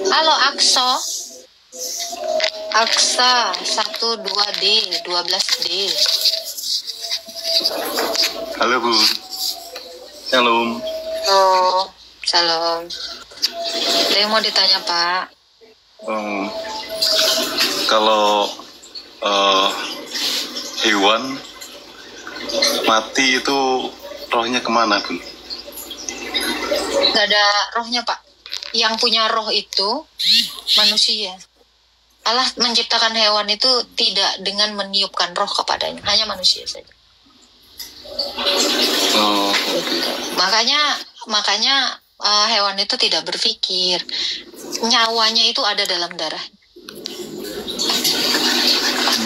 Halo Akso. Aksa 12D 12D. Halo Bu. Shalom. Oh, salam. Ada yang mau ditanya Pak? Kalau hewan mati itu rohnya kemana Bu? Gak ada rohnya Pak. Yang punya roh itu manusia. Allah menciptakan hewan itu tidak dengan meniupkan roh kepadanya, hanya manusia saja. Oh. Makanya hewan itu tidak berpikir. Nyawanya itu ada dalam darah.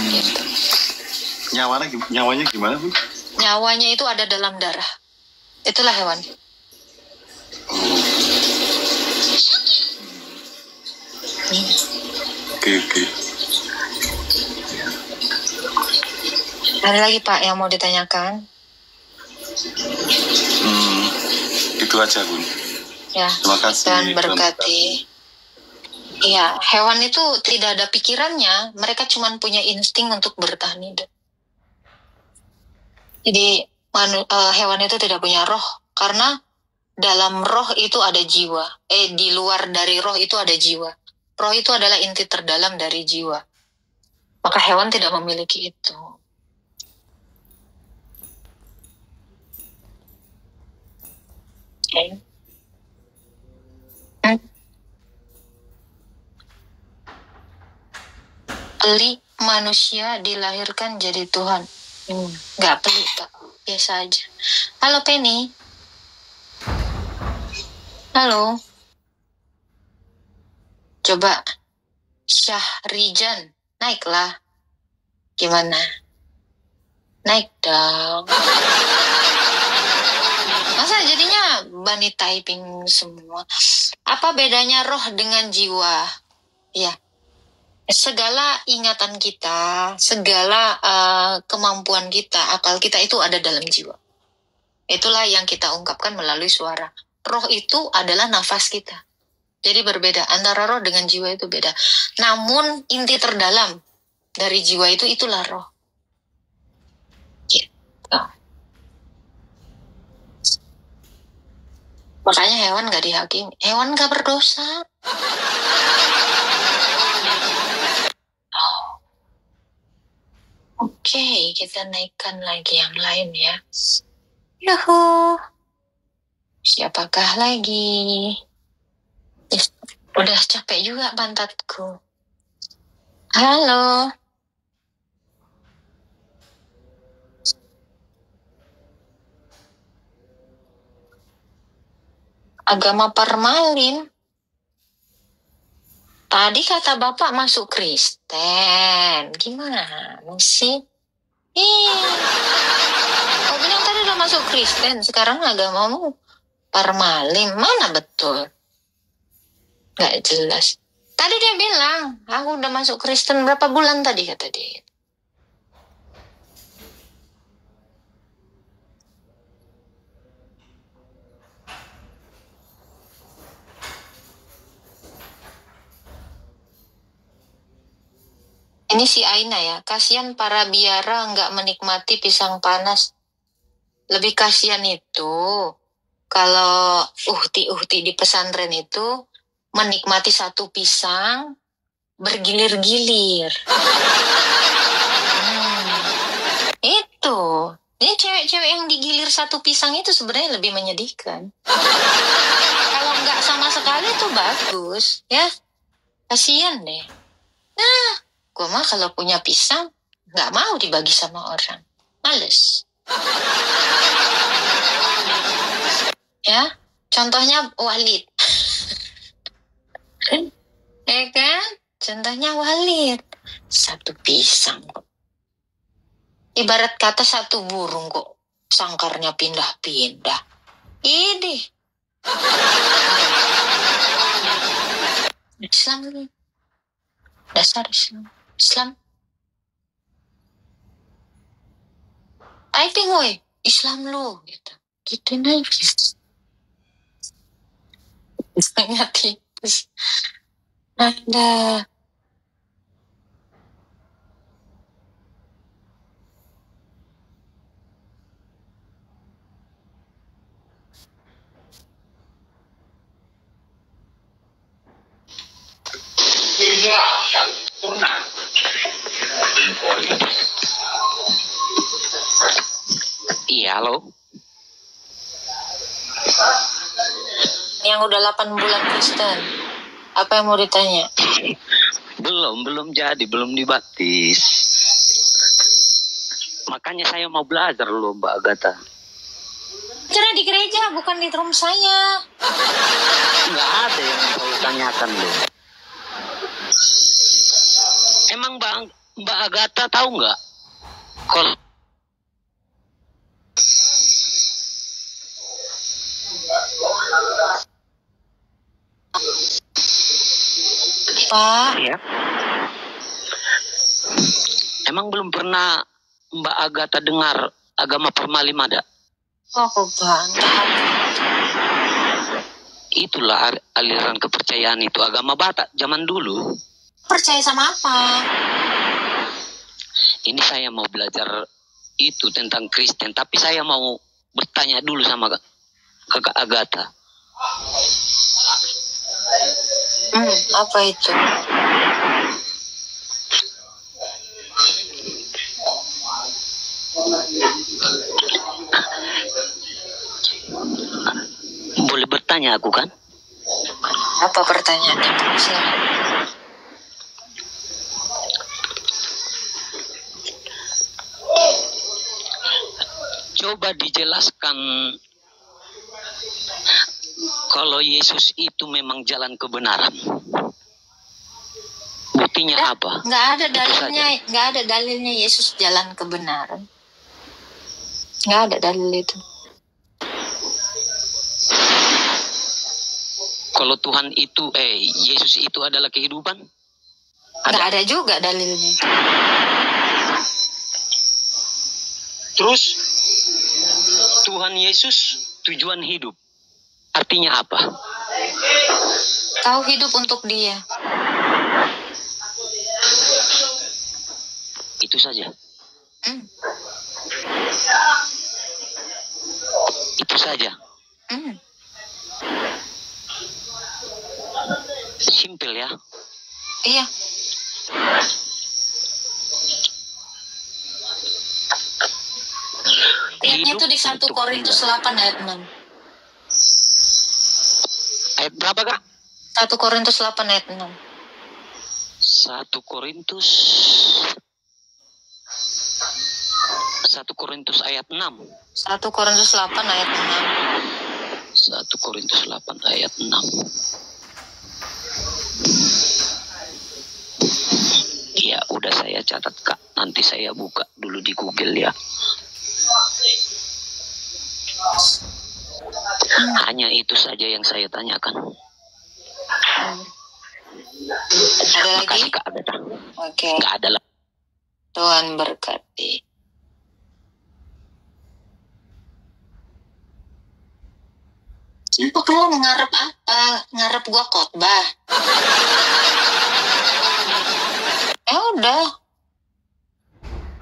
Gitu. Nyawanya gimana Bu? Nyawanya itu ada dalam darah. Itulah hewan. Oke. Ada lagi Pak yang mau ditanyakan? Itu aja Bu. Ya. Terima kasih. Dan berkati. Iya, hewan itu tidak ada pikirannya, mereka cuma punya insting untuk bertahan hidup. Jadi hewan itu tidak punya roh, karena dalam roh itu ada jiwa. Di luar dari roh itu ada jiwa. Roh itu adalah inti terdalam dari jiwa. Maka hewan tidak memiliki itu. Okay. Pelik manusia dilahirkan jadi Tuhan. Nggak pelik Pak, biasa aja. Halo Penny. Halo. Coba Syahrijan, naiklah. Gimana? Naik dong. Masa jadinya bunny typing semua? Apa bedanya roh dengan jiwa? Ya. Segala ingatan kita, segala kemampuan kita, akal kita itu ada dalam jiwa. Itulah yang kita ungkapkan melalui suara. Roh itu adalah nafas kita. Jadi berbeda, antara roh dengan jiwa itu beda. Namun inti terdalam dari jiwa itu itulah roh. Gitu. Makanya hewan gak dihakimi. Hewan gak berdosa. Oke, kita naikkan lagi yang lain ya. Yuhu. Siapakah lagi? Udah capek juga pantatku. Halo. Agama Parmalin. Tadi kata Bapak masuk Kristen. Gimana sih? Kau bilang tadi udah masuk Kristen. Sekarang agamamu Parmalin. Mana betul? Gak jelas. Tadi dia bilang, aku udah masuk Kristen berapa bulan tadi kata dia. Ini si Aina ya, kasihan para biara nggak menikmati pisang panas. Lebih kasihan itu kalau uhti di pesantren itu menikmati satu pisang bergilir-gilir. Itu. Ini cewek-cewek yang digilir satu pisang itu sebenarnya lebih menyedihkan. Kalau nggak sama sekali itu bagus, ya. Kasihan deh. Nah, gue mah kalau punya pisang nggak mau dibagi sama orang, males. Ya, contohnya Walid. Ya kan? Contohnya Walid. Satu pisang kok. Ibarat kata satu burung kok. Sangkarnya pindah-pindah. Ini. Islam ini. Dasar Islam. Typing woi. Islam lu. Gitu aja. Sangat tipis. Ada. Iya, halo. Yang udah 8 bulan Kristen. Apa yang mau ditanya? Belum jadi, belum dibaptis. Makanya saya mau belajar loh, Mbak Agatha. Cara di gereja, bukan di room saya. Nggak ada yang saya tanyakan loh. Emang Mbak Agatha tahu nggak? Kalau Pak, ya, emang belum pernah Mbak Agatha dengar agama Parmalimada? oh Pak, Itulah aliran kepercayaan itu, agama Batak zaman dulu. percaya sama apa? Ini saya mau belajar itu tentang Kristen, tapi saya mau bertanya dulu sama Kakak Agatha. Apa itu? Boleh bertanya aku kan? Apa pertanyaannya? Silakan. Coba dijelaskan kalau Yesus itu memang jalan kebenaran. Buktinya apa? Nggak ada dalilnya Yesus jalan kebenaran. Nggak ada dalil itu. Kalau Tuhan itu, Yesus itu adalah kehidupan? Nggak ada juga dalilnya. Terus, Tuhan Yesus tujuan hidup. Artinya apa? Kau hidup untuk Dia. Itu saja. Itu saja. Simpel ya. Iya. Ayatnya itu di 1 Korintus 8 ayat 6. Ayat berapa, Kak? 1 Korintus 8 ayat 6. 1 Korintus 1 Korintus ayat 6. 1 Korintus 8 ayat 6. 1 Korintus 8 ayat 6. Ya, udah saya catat, Kak. Nanti saya buka dulu di Google ya. Hanya itu saja yang saya tanyakan. Ada lagi? Makasih, Kak Agatha. Oke. Nggak ada lagi. Tuhan berkati. Sumpah lu ngarep apa? Ngarep gua khotbah. Ya udah.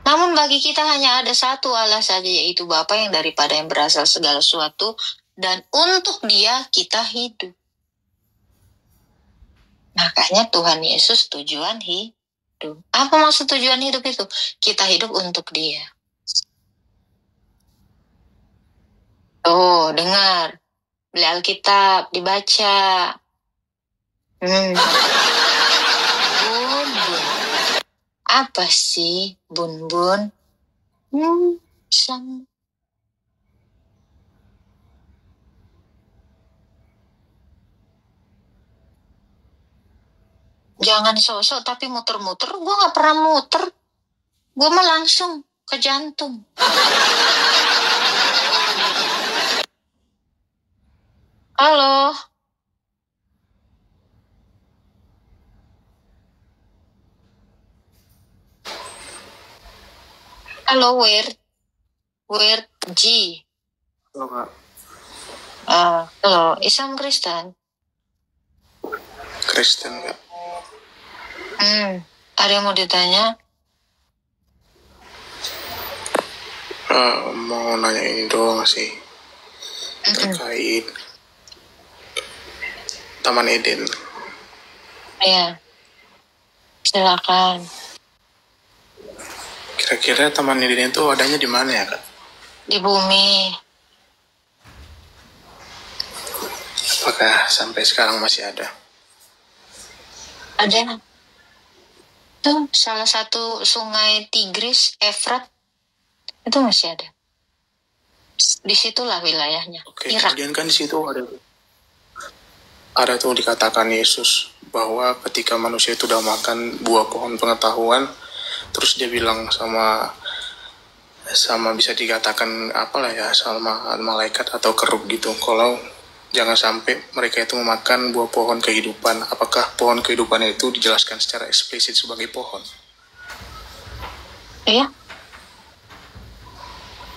Namun bagi kita hanya ada satu Allah saja, yaitu Bapa yang daripada yang berasal segala sesuatu, dan untuk Dia kita hidup. Makanya Tuhan Yesus tujuan hidup. Apa maksud tujuan hidup itu? Kita hidup untuk Dia. Tuh, dengar. Beli Alkitab, dibaca. Bun. Apa sih, Bun? Sang. Jangan sosok tapi muter-muter. Gue gak pernah muter. Gue mah langsung ke jantung. Halo. Halo, Weird G. Halo, Kak. Halo, Islam Kristen. Kristen, Kak. Ada yang mau ditanya? Mau nanya ini doang sih, terkait Taman Eden. Iya, silakan. Kira-kira Taman Eden itu adanya di mana ya, Kak? Di bumi. Apakah sampai sekarang masih ada? Ada. Tuh, salah satu sungai Tigris, Efrat, itu masih ada. Disitulah wilayahnya. Oke, Irak. kemudian kan di situ ada tuh dikatakan Yesus bahwa ketika manusia itu udah makan buah pohon pengetahuan, terus dia bilang sama bisa dikatakan apalah ya, sama malaikat atau kerub gitu, kalau jangan sampai mereka itu memakan buah pohon kehidupan. Apakah pohon kehidupan itu dijelaskan secara eksplisit sebagai pohon? Iya.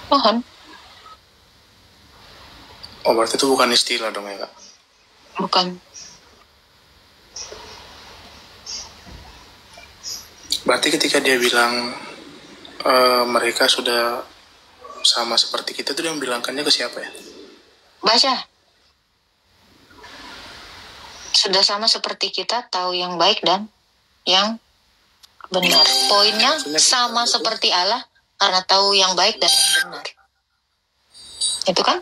Pohon. Oh, berarti itu bukan istilah dong ya, Kak? Bukan. Berarti ketika dia bilang mereka sudah sama seperti kita, itu dia membilangkannya ke siapa ya? Baca. Sudah sama seperti kita, tahu yang baik dan yang benar. Poinnya sama seperti Allah, karena tahu yang baik dan yang benar. Itu kan?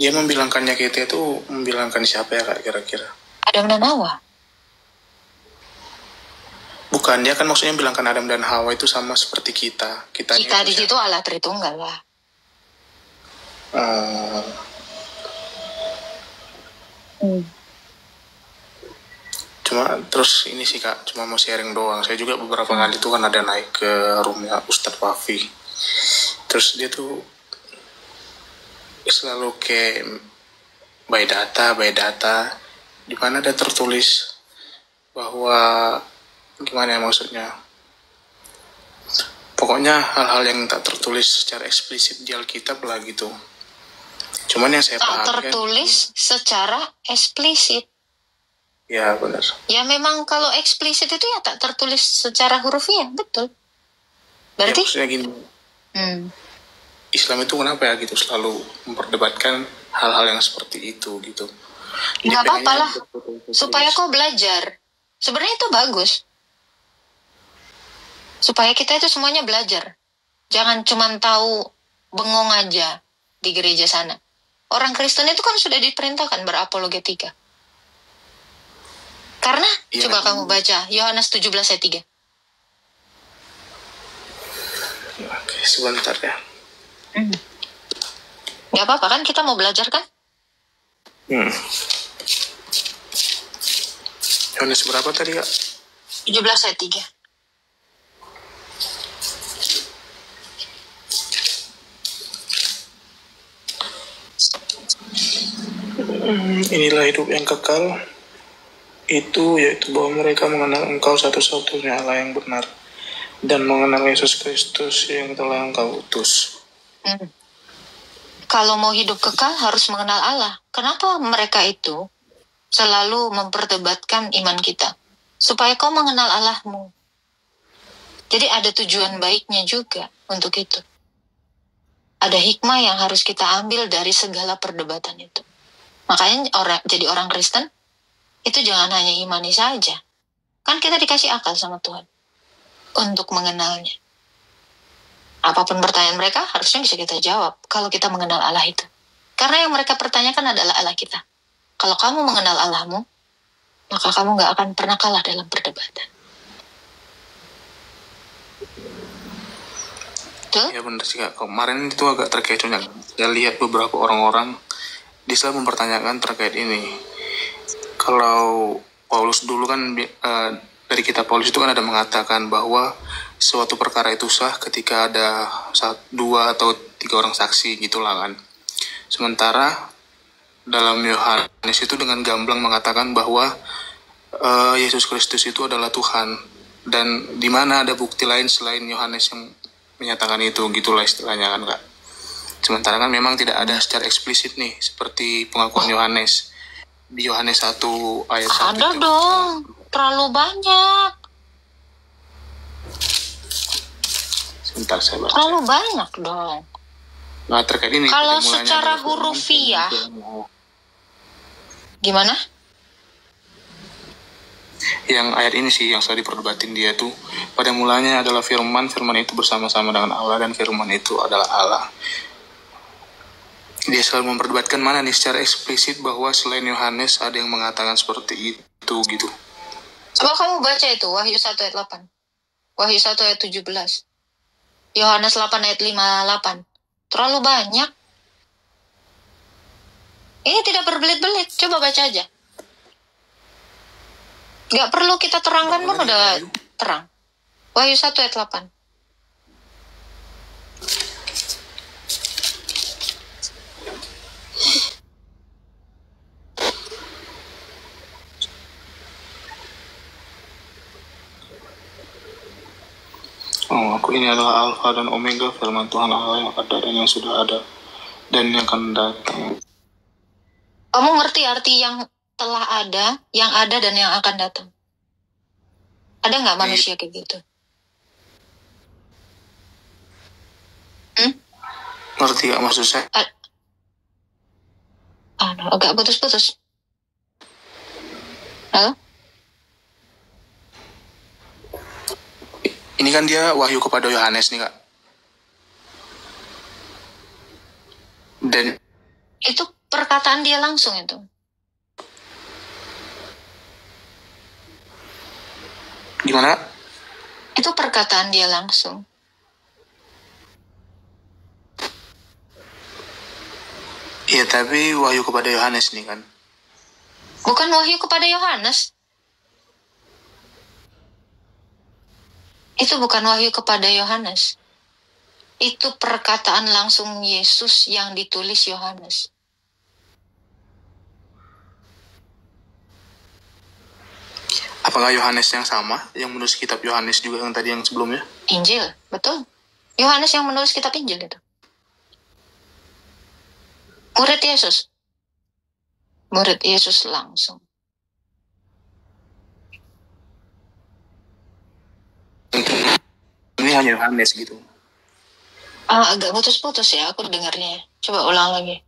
Dia membilangkannya kita itu membilangkan siapa ya, Kak, kira-kira? Adam dan Hawa. Bukan, dia kan maksudnya bilangkan Adam dan Hawa itu sama seperti kita. Kita di situ Allah Tritunggal lah. Cuma terus ini sih, Kak, cuma mau sharing doang. Saya juga beberapa kali tuh kan ada naik ke roomnya Ustadz Wafi. Terus dia tuh selalu kayak by data, di mana ada tertulis bahwa gimana ya maksudnya? Pokoknya hal-hal yang tak tertulis secara eksplisit di Alkitab lah gitu. Cuman yang saya pahami tak tertulis secara eksplisit. Ya benar. Ya memang kalau eksplisit itu ya tak tertulis secara hurufiah, betul. Berarti? Ya, maksudnya gini. Islam itu kenapa ya gitu selalu memperdebatkan hal-hal yang seperti itu gitu. Nggak apa-apa lah, supaya kau belajar. Sebenarnya itu bagus. Supaya kita itu semuanya belajar. Jangan cuma tahu bengong aja di gereja sana. Orang Kristen itu kan sudah diperintahkan berapologetika. Karena, coba kamu baca Yohanes 17 ayat 3. Oke, sebentar ya. Gak apa-apa kan, kita mau belajar kan? Yohanes berapa tadi, Kak? 17 ayat 3. Inilah hidup yang kekal, itu yaitu bahwa mereka mengenal Engkau satu-satunya Allah yang benar, dan mengenal Yesus Kristus yang telah Engkau utus. Kalau mau hidup kekal harus mengenal Allah. Kenapa mereka itu selalu memperdebatkan iman kita? Supaya kau mengenal Allahmu. Jadi ada tujuan baiknya juga untuk itu. Ada hikmah yang harus kita ambil dari segala perdebatan itu. Makanya jadi orang Kristen itu jangan hanya imani saja. Kan kita dikasih akal sama Tuhan untuk mengenalnya. Apapun pertanyaan mereka, harusnya bisa kita jawab kalau kita mengenal Allah itu. Karena yang mereka pertanyakan adalah Allah kita. Kalau kamu mengenal Allahmu, maka kamu gak akan pernah kalah dalam perdebatan. Betul? Ya benar sih, Kak. Kemarin itu agak terkecohnya. Saya lihat beberapa orang-orang di sana mempertanyakan terkait ini. Kalau Paulus dulu kan dari kitab Paulus itu kan ada mengatakan bahwa suatu perkara itu sah ketika ada 2 atau 3 orang saksi gitulah kan. Sementara dalam Yohanes itu dengan gamblang mengatakan bahwa Yesus Kristus itu adalah Tuhan, dan di mana ada bukti lain selain Yohanes yang menyatakan itu, gitulah istilahnya kan, Kak. Sementara kan memang tidak ada secara eksplisit nih seperti pengakuan Yohanes di Yohanes 1 ayat 1 ada itu. dong, terlalu banyak. Bentar saya baca. Terlalu banyak dong. Nah, terkait ini. Kalau pada mulanya secara adalah hurufiah, firman gimana? yang ayat ini sih yang saya diperdebatin dia tuh, pada mulanya adalah firman itu bersama-sama dengan Allah, dan firman itu adalah Allah. Dia selalu memperdebatkan mana nih secara eksplisit bahwa selain Yohanes ada yang mengatakan seperti itu gitu. Coba kamu baca itu Wahyu 1 ayat 8. Wahyu 1 ayat 17. Yohanes 8 ayat 58. Terlalu banyak. Ini tidak berbelit-belit. Coba baca aja. Gak perlu kita terangkan pun udah terang. Wahyu 1 ayat 8. Oh, aku ini adalah Alfa dan Omega, firman Tuhan Allah yang ada dan yang sudah ada dan yang akan datang. Kamu ngerti arti yang telah ada, yang ada dan yang akan datang? Ada nggak manusia kayak gitu? Ngerti gak maksud saya? Aduh, agak putus-putus. Halo? Ini kan dia wahyu kepada Yohanes nih, Kak. Dan Itu perkataan dia langsung itu. gimana? Itu perkataan dia langsung. Iya, tapi wahyu kepada Yohanes nih kan. Bukan wahyu kepada Yohanes. Itu bukan wahyu kepada Yohanes. Itu perkataan langsung Yesus yang ditulis Yohanes. Apakah Yohanes yang sama yang menulis kitab Yohanes juga yang tadi yang sebelumnya? Injil, betul. Yohanes yang menulis kitab Injil itu. Murid Yesus. Murid Yesus langsung. Ini hanya Yohanes gitu. Agak putus-putus ya aku dengarnya. Coba ulang lagi.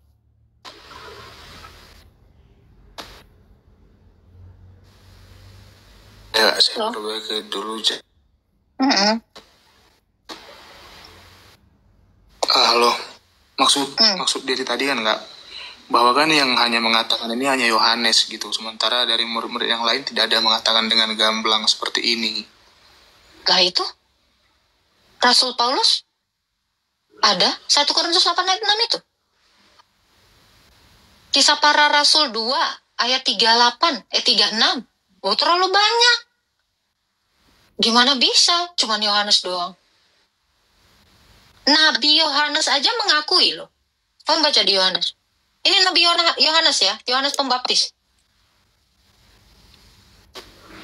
Ya, saya perbaiki dulu. Halo, maksud dari tadi kan nggak, bahwa kan yang hanya mengatakan ini hanya Yohanes gitu, sementara dari murid-murid yang lain tidak ada mengatakan dengan gamblang seperti ini. Lah itu Rasul Paulus ada 1 Korintus 8 ayat 6 itu. Kisah para Rasul 2 ayat 36. Oh, terlalu banyak. Gimana bisa? Cuman Yohanes doang. Nabi Yohanes aja mengakui loh. Kamu baca di Yohanes. Ini Nabi Yohanes ya, Yohanes Pembaptis.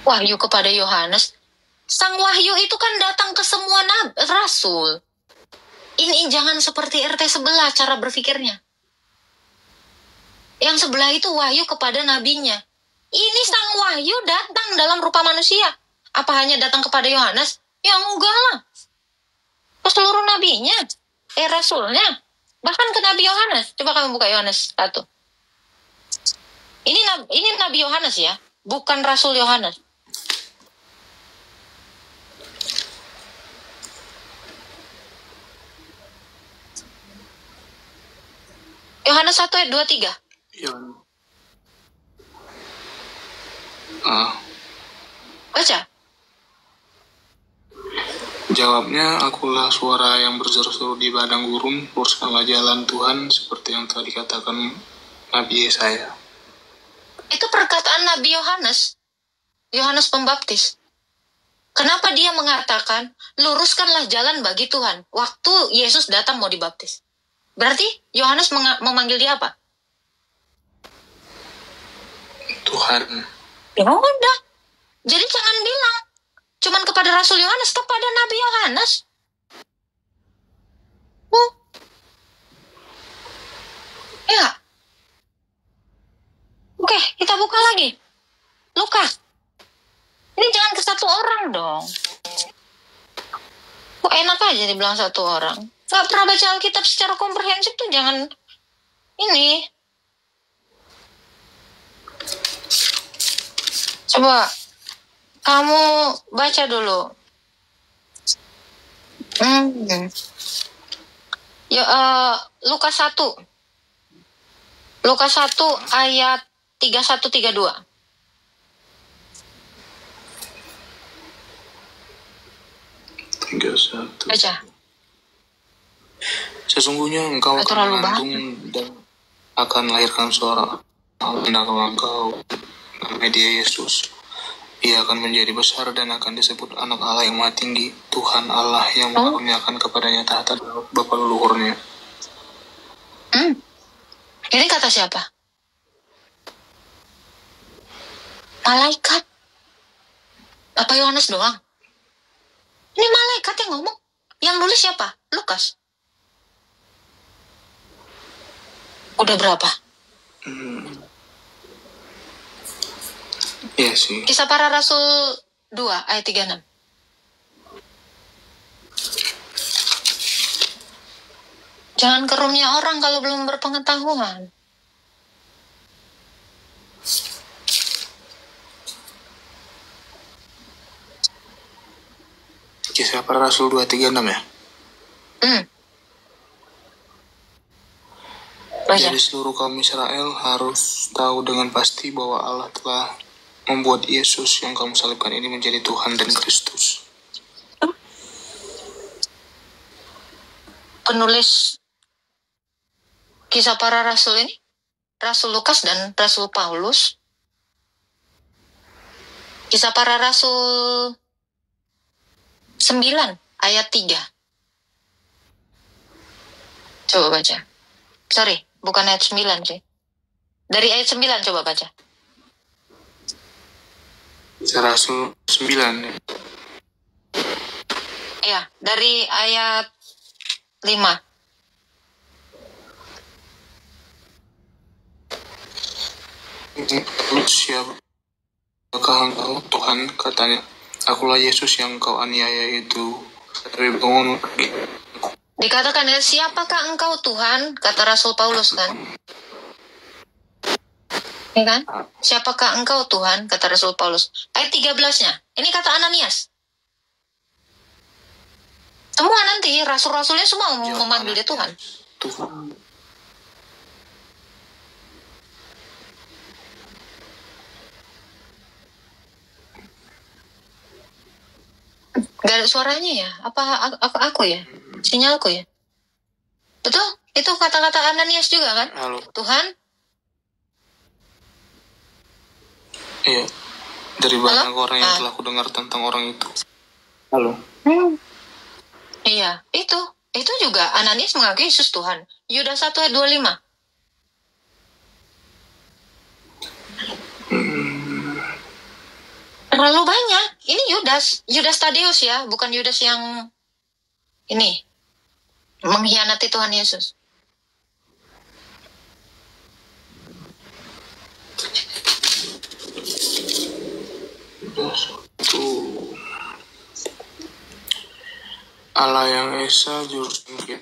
Wahyu kepada Yohanes. Sang wahyu itu kan datang ke semua rasul. Ini jangan seperti RT sebelah cara berpikirnya. Yang sebelah itu wahyu kepada nabinya. Ini sang wahyu datang dalam rupa manusia. Apa hanya datang kepada Yohanes? Ya enggak lah. Ke seluruh nabinya. Rasulnya. Bahkan ke Nabi Yohanes. Coba kamu buka Yohanes 1. Ini Nabi Yohanes ya. Bukan Rasul Yohanes. Yohanes 1 ayat 23. Baca. Jawabnya, akulah suara yang berseru-seru di padang gurun, luruskanlah jalan Tuhan seperti yang telah dikatakan Nabi Yesaya. Itu perkataan Nabi Yohanes. Yohanes Pembaptis. Kenapa dia mengatakan, luruskanlah jalan bagi Tuhan. Waktu Yesus datang mau dibaptis. Berarti Yohanes memanggil dia apa? Tuhan. Ya udah. Jadi jangan bilang cuman kepada Rasul Yohanes, kepada Nabi Yohanes. Ya. Oke, kita buka lagi. Lukas. Ini jangan ke satu orang dong. Kok enak aja dibilang satu orang. Gak pernah baca Alkitab secara komprehensif tuh jangan ini. Coba kamu baca dulu. Ya, Lukas 1. Lukas 1 ayat 31-32. Baca. Sesungguhnya engkau akan mengandung dan akan melahirkan seorang anak engkau, namanya dia Yesus. Ia akan menjadi besar dan akan disebut anak Allah yang maha tinggi. Tuhan Allah yang mengaruniakan kepadanya tahta bapa leluhurnya. Ini kata siapa? Malaikat. Apa Yohanes doang? Ini malaikat yang ngomong. Yang nulis siapa? Lukas. Udah berapa? Iya sih. Kisah Para Rasul 2 ayat 36. Jangan kerumnya orang kalau belum berpengetahuan. Kisah Para Rasul 2:36 ya? Jadi seluruh kaum Israel harus tahu dengan pasti bahwa Allah telah membuat Yesus yang kamu salibkan ini menjadi Tuhan dan Kristus. Penulis Kisah Para Rasul ini, Rasul Lukas dan Rasul Paulus. Kisah Para Rasul 9 ayat 3. Coba baca. Sorry, bukan ayat 9 sih. Dari ayat 9 coba baca. Kisah Rasul 9 ya. Ya, dari ayat 5. Siapakah engkau Tuhan, katanya. Akulah Yesus yang kau aniaya itu. Tapi bangun lagi. Dikatakan ya, siapakah engkau Tuhan? Kata Rasul Paulus kan. Ya kan? Siapakah engkau Tuhan? Kata Rasul Paulus. Ayat 13-nya. Ini kata Ananias. Semua nanti rasul-rasulnya semua memanggil dia Tuhan. Tuhan. Gak ada suaranya ya? Apa aku ya? Sinyalku ya? Betul? Itu kata-kata Ananias juga kan? Halo. Tuhan? Iya. Dari banyak orang yang telah aku dengar tentang orang itu. Halo. Iya, itu juga Ananias mengakui Yesus Tuhan. Yudas 1 ayat 25. Terlalu banyak. Ini Yudas Tadeus ya, bukan Yudas yang ini mengkhianati Tuhan Yesus. Allah yang Esa, Juru Singkir,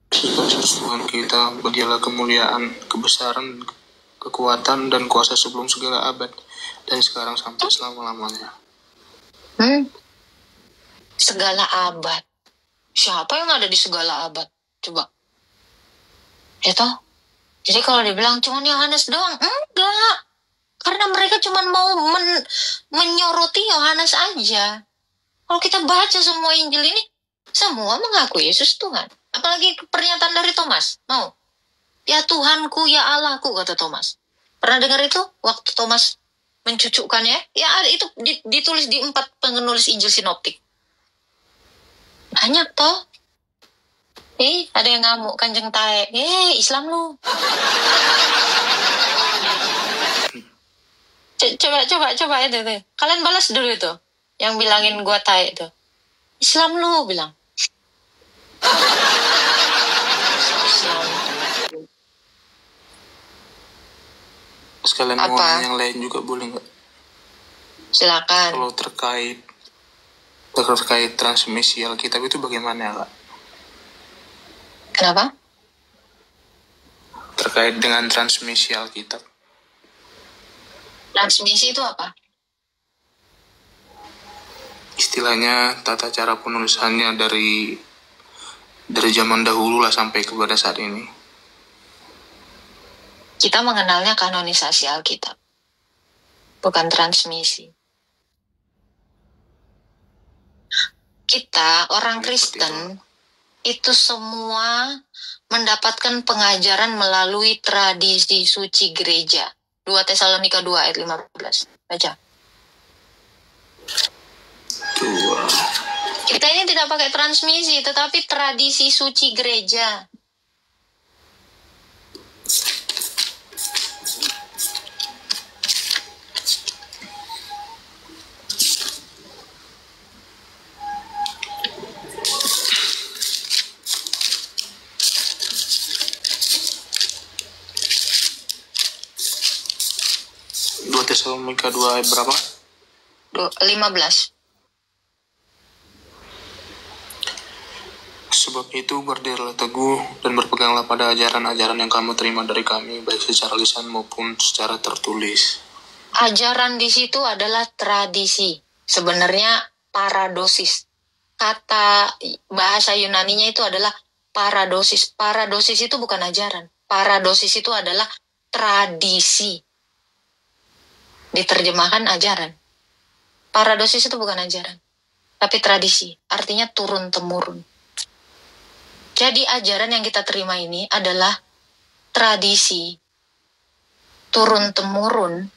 Tuhan kita, berdialah kemuliaan, kebesaran, kekuatan, dan kuasa sebelum segala abad, dan sekarang sampai selama-lamanya. Segala abad. Siapa yang ada di segala abad? Coba. Ya toh? Jadi kalau dibilang cuma Yohanes doang, enggak. Karena mereka cuma mau menyoroti Yohanes aja. Kalau kita baca semua Injil ini, semua mengaku Yesus Tuhan. Apalagi pernyataan dari Thomas. Mau? Ya Tuhanku, ya Allahku, kata Thomas. Pernah dengar itu? Waktu Thomas mencucukkannya? Ya itu ditulis di 4 penulis Injil sinoptik. Banyak toh. Ada yang ngamuk Kanjeng Tae. Islam lu. Coba itu. Kalian balas dulu itu. Yang bilangin gua Tae itu. Islam lu bilang. Islam. Sekalian mau nanya yang lain juga boleh nggak? Silakan. Kalau terkait terkait transmisi Alkitab itu bagaimana, Kak? Kenapa? Terkait dengan transmisi Alkitab. Transmisi itu apa? Istilahnya tata cara penulisannya dari zaman dahulu lah sampai kepada saat ini. Kita mengenalnya kanonisasi Alkitab, bukan transmisi. Kita, orang Kristen, itu semua mendapatkan pengajaran melalui tradisi suci gereja. 2 Tesalonika 2 ayat 15. Baca. Kita ini tidak pakai transmisi, tetapi tradisi suci gereja. Tesalonika 2 ayat berapa? 15. Sebab itu berdirilah teguh dan berpeganglah pada ajaran-ajaran yang kamu terima dari kami, baik secara lisan maupun secara tertulis. Ajaran di situ adalah tradisi. Sebenarnya paradosis. Kata bahasa Yunaninya itu adalah paradosis. Paradosis itu bukan ajaran. Paradosis itu adalah tradisi. Diterjemahkan ajaran. Paradosis itu bukan ajaran, tapi tradisi. Artinya turun-temurun. Jadi ajaran yang kita terima ini adalah tradisi. Turun-temurun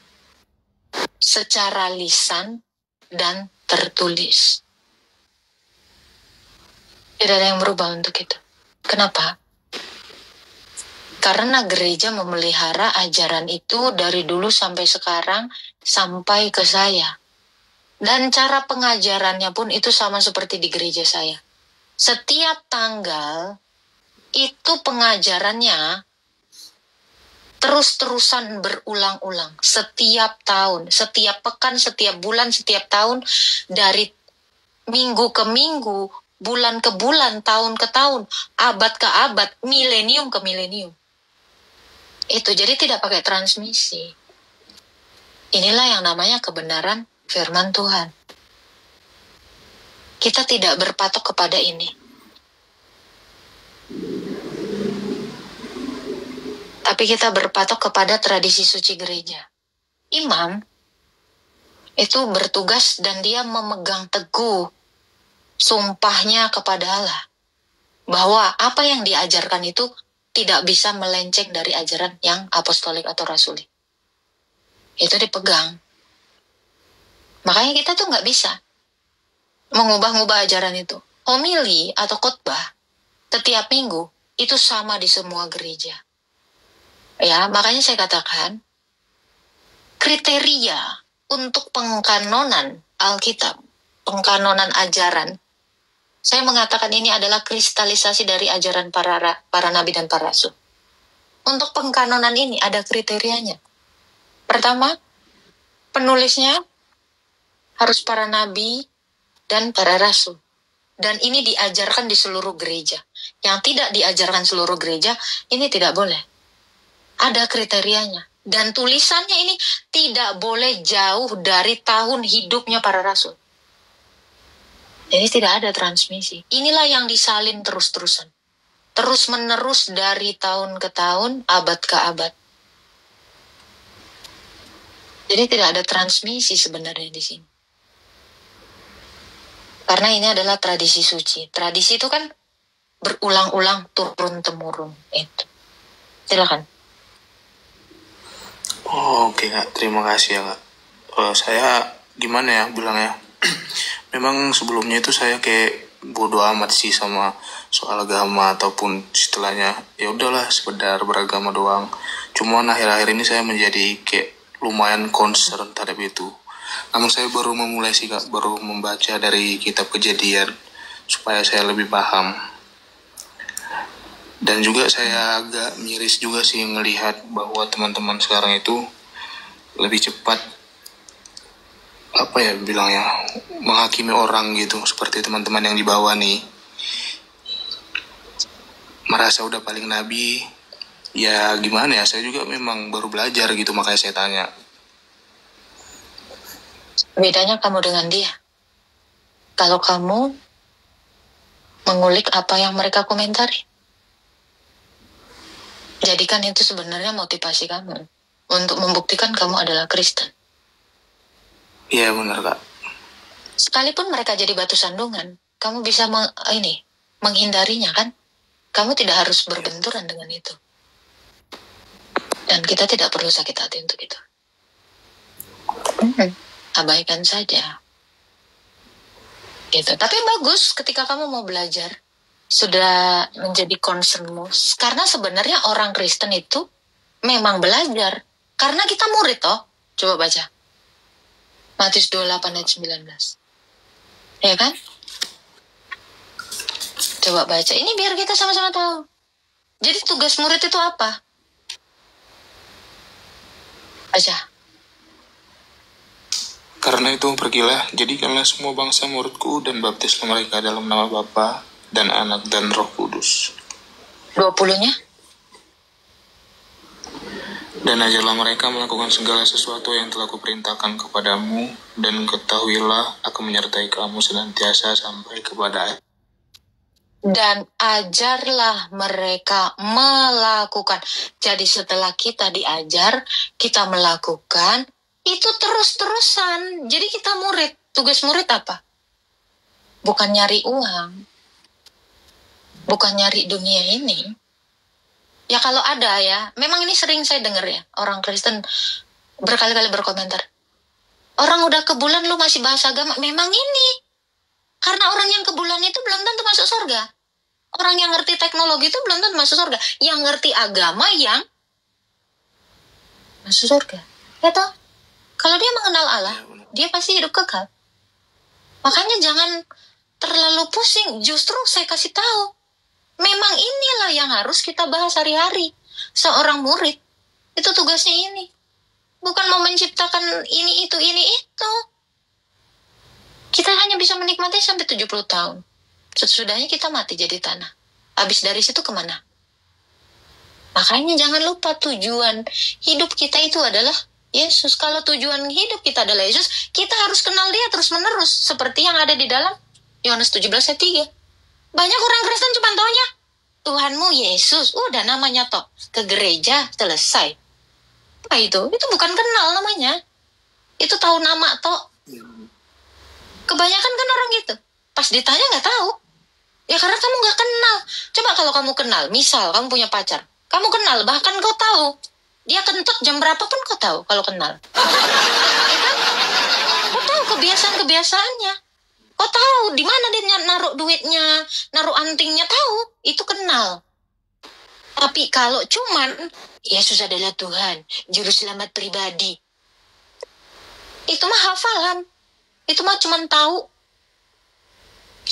secara lisan dan tertulis. Tidak ada yang berubah untuk itu. Kenapa? Karena gereja memelihara ajaran itu dari dulu sampai sekarang, sampai ke saya. Dan cara pengajarannya pun itu sama seperti di gereja saya. Setiap tanggal, itu pengajarannya terus-terusan berulang-ulang. Setiap tahun, setiap pekan, setiap bulan, setiap tahun, dari minggu ke minggu, bulan ke bulan, tahun ke tahun, abad ke abad, milenium ke milenium. Itu jadi tidak pakai transmisi. Inilah yang namanya kebenaran firman Tuhan. Kita tidak berpatok kepada ini. Tapi kita berpatok kepada tradisi suci gereja. Imam itu bertugas dan dia memegang teguh sumpahnya kepada Allah. Bahwa apa yang diajarkan itu tidak bisa melenceng dari ajaran yang apostolik atau rasulik. Itu dipegang. Makanya kita tuh nggak bisa mengubah-ubah ajaran itu. Homili atau khotbah setiap minggu itu sama di semua gereja. Ya, makanya saya katakan kriteria untuk pengkanonan Alkitab, pengkanonan ajaran, saya mengatakan ini adalah kristalisasi dari ajaran para nabi dan para rasul. Untuk pengkanonan ini ada kriterianya. Pertama, penulisnya harus para nabi dan para rasul. Dan ini diajarkan di seluruh gereja. Yang tidak diajarkan seluruh gereja, ini tidak boleh. Ada kriterianya. Dan tulisannya ini tidak boleh jauh dari tahun hidupnya para rasul. Jadi tidak ada transmisi. Inilah yang disalin terus-terusan. Terus-menerus dari tahun ke tahun, abad ke abad. Jadi tidak ada transmisi sebenarnya di sini. Karena ini adalah tradisi suci. Tradisi itu kan berulang-ulang, turun-temurun. Itu. Silakan. Oh, oke Kak, terima kasih ya Kak. Saya gimana ya bilangnya? Memang sebelumnya itu saya kayak bodo amat sih sama soal agama ataupun istilahnya ya udahlah sekedar beragama doang. Cuman akhir-akhir ini saya menjadi kayak lumayan concern terhadap itu. Namun saya baru memulai sih Kak, baru membaca dari kitab Kejadian supaya saya lebih paham. Dan juga saya agak miris juga sih ngelihat bahwa teman-teman sekarang itu lebih cepat apa ya bilangnya, menghakimi orang gitu, seperti teman-teman yang di bawah nih merasa udah paling nabi. Ya gimana ya, saya juga memang baru belajar gitu, makanya saya tanya. Bedanya kamu dengan dia. Kalau kamu mengulik apa yang mereka komentari, jadikan itu sebenarnya motivasi kamu untuk membuktikan kamu adalah Kristen. Iya benar Kak. Sekalipun mereka jadi batu sandungan, kamu bisa menghindarinya kan? Kamu tidak harus berbenturan dengan itu. Dan kita tidak perlu sakit hati untuk itu. Abaikan saja. Gitu. Tapi bagus ketika kamu mau belajar, sudah menjadi concernmu. Karena sebenarnya orang Kristen itu memang belajar. Karena kita murid toh. Coba baca. Matius 28 ayat 19. Ya kan? Coba baca. Ini biar kita sama-sama tahu. Jadi tugas murid itu apa? Baca. Karena itu pergilah, jadikanlah semua bangsa muridku dan baptislah mereka dalam nama Bapa dan Anak dan Roh Kudus. 20-nya? Dan ajarlah mereka melakukan segala sesuatu yang telah kuperintahkan kepadamu, dan ketahuilah aku menyertai kamu senantiasa sampai kepada. Dan ajarlah mereka melakukan. Jadi setelah kita diajar, kita melakukan, itu terus-terusan. Jadi kita murid. Tugas murid apa? Bukan nyari uang. Bukan nyari dunia ini. Ya kalau ada ya, memang ini sering saya dengar ya, orang Kristen berkali-kali berkomentar. Orang udah ke bulan lu masih bahas agama. Memang ini. Karena orang yang ke bulan itu belum tentu masuk surga. Orang yang ngerti teknologi itu belum tentu masuk surga. Yang ngerti agama yang masuk surga. Ya toh? Kalau dia mengenal Allah, dia pasti hidup kekal. Makanya jangan terlalu pusing. Justru saya kasih tahu. Memang inilah yang harus kita bahas hari-hari. Seorang murid, itu tugasnya ini. Bukan mau menciptakan ini, itu. Kita hanya bisa menikmati sampai 70 tahun. Sesudahnya kita mati jadi tanah. Habis dari situ kemana? Makanya jangan lupa tujuan hidup kita itu adalah Yesus. Kalau tujuan hidup kita adalah Yesus, kita harus kenal dia terus-menerus. Seperti yang ada di dalam Yohanes 17 ayat 3. Banyak orang Kristen cuma taunya Tuhanmu Yesus. Udah namanya toh. Ke gereja, selesai. Nah itu bukan kenal namanya. Itu tahu nama toh. Kebanyakan kan orang gitu. Pas ditanya gak tahu. Ya karena kamu gak kenal. Coba kalau kamu kenal, misal kamu punya pacar. Kamu kenal, bahkan kau tahu. Dia kentut jam berapa pun kau tahu kalau kenal. Ya kan? Kau tahu kebiasaan-kebiasaannya. Kau tahu di mana dia naruh duitnya, naruh antingnya, tahu. Itu kenal. Tapi kalau cuman Yesus adalah Tuhan, juru selamat pribadi. Itu mah hafalan. Itu mah cuman tahu.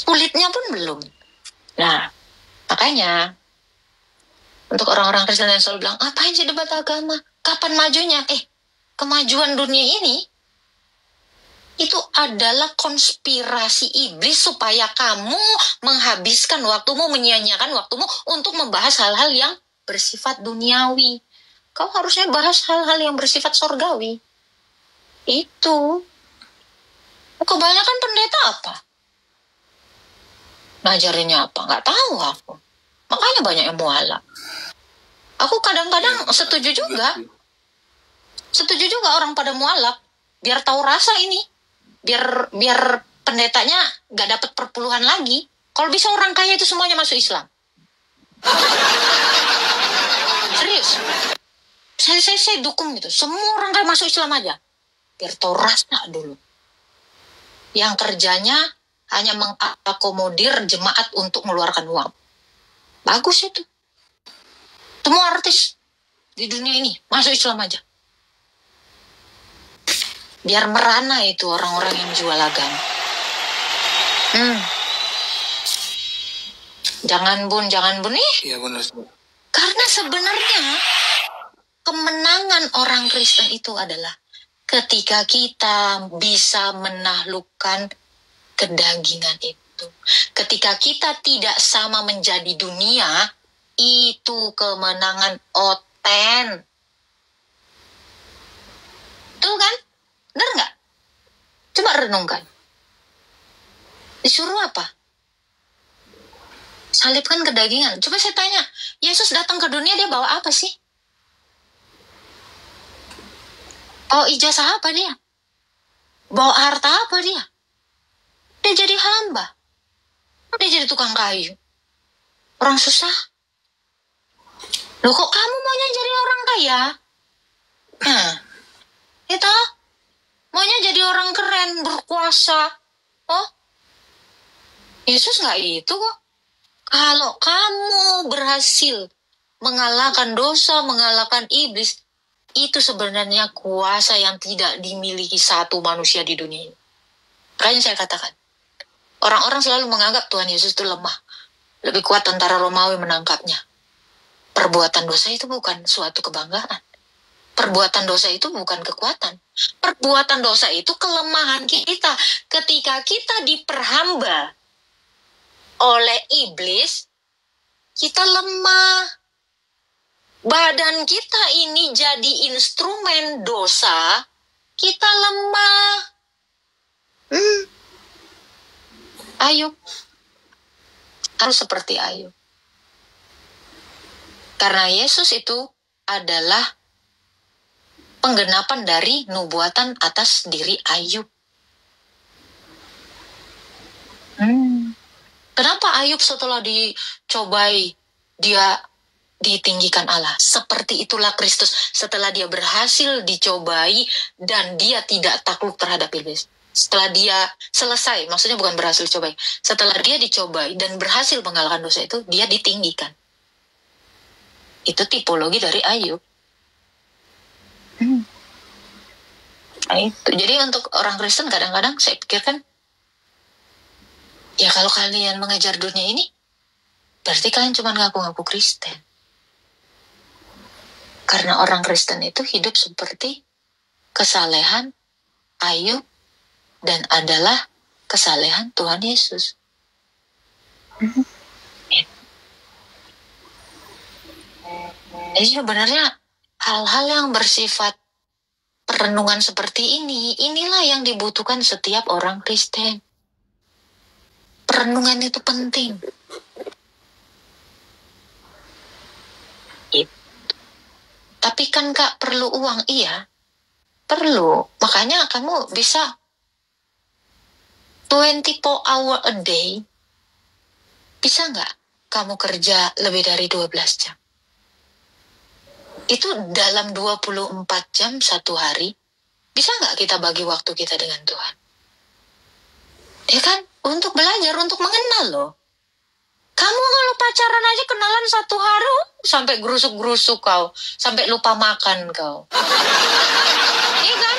Kulitnya pun belum. Nah, makanya untuk orang-orang Kristen yang selalu bilang, apain sih debat agama? Kapan majunya? Kemajuan dunia ini itu adalah konspirasi iblis supaya kamu menghabiskan waktumu, menyia-nyiakan waktumu untuk membahas hal-hal yang bersifat duniawi. Kau harusnya bahas hal-hal yang bersifat surgawi. Itu. Kebanyakan pendeta apa? Ngajarinnya apa? Nggak tahu aku. Makanya banyak yang mualaf. Aku kadang-kadang setuju juga. Setuju juga orang pada mualaf. Biar tahu rasa ini. Biar pendetanya nggak dapat perpuluhan lagi. Kalau bisa orang kaya itu semuanya masuk Islam. Serius. Saya dukung gitu. Semua orang kaya masuk Islam aja. Biar tahu rasa dulu. Yang kerjanya hanya mengakomodir jemaat untuk mengeluarkan uang. Bagus itu. Semua artis di dunia ini masuk Islam aja. Biar merana itu orang-orang yang jual agama. Jangan bun Iya benar. Karena sebenarnya kemenangan orang Kristen itu adalah ketika kita bisa menaklukkan kedagingan itu. Ketika kita tidak sama menjadi dunia, itu kemenangan oten. Tuh kan? Benar nggak? Coba renungkan. Disuruh apa? Salibkan kedagingan. Coba saya tanya, Yesus datang ke dunia dia bawa apa sih? Bawa ijazah apa dia? Bawa harta apa dia? Dia jadi hamba. Dia jadi tukang kayu. Orang susah. Loh kok kamu maunya jadi orang kaya? Nah, itu maunya jadi orang keren, berkuasa. Oh, Yesus nggak itu kok. Kalau kamu berhasil mengalahkan dosa, mengalahkan iblis, itu sebenarnya kuasa yang tidak dimiliki satu manusia di dunia ini. Makanya saya katakan, orang-orang selalu menganggap Tuhan Yesus itu lemah. Lebih kuat tentara Romawi menangkapnya. Perbuatan dosa itu bukan suatu kebanggaan. Perbuatan dosa itu bukan kekuatan. Perbuatan dosa itu kelemahan kita. Ketika kita diperhamba oleh iblis, kita lemah. Badan kita ini jadi instrumen dosa, kita lemah. Ayub harus seperti Ayub. Karena Yesus itu adalah penggenapan dari nubuatan atas diri Ayub. Kenapa Ayub setelah dicobai, dia ditinggikan Allah? Seperti itulah Kristus setelah dia berhasil dicobai dan dia tidak takluk terhadap iblis. Setelah dia selesai, maksudnya bukan berhasil dicobai. Setelah dia dicobai dan berhasil mengalahkan dosa itu, dia ditinggikan. Itu tipologi dari Ayub. Nah, itu. Jadi untuk orang Kristen kadang-kadang saya pikirkan, ya kalau kalian mengejar dunia ini, berarti kalian cuma ngaku-ngaku Kristen. Karena orang Kristen itu hidup seperti kesalehan Ayub dan adalah kesalehan Tuhan Yesus. Jadi sebenarnya hal-hal yang bersifat perenungan seperti ini, inilah yang dibutuhkan setiap orang Kristen. Perenungan itu penting. Tapi kan Kak perlu uang? Iya, perlu. Makanya kamu bisa 24 hour a day. Bisa nggak kamu kerja lebih dari 12 jam? Itu dalam 24 jam satu hari, bisa nggak kita bagi waktu kita dengan Tuhan? Ya kan? Untuk belajar, untuk mengenal loh. Kamu kalau pacaran aja kenalan satu hari, sampai gerusuk-gerusuk kau. Sampai lupa makan kau. Iya kan?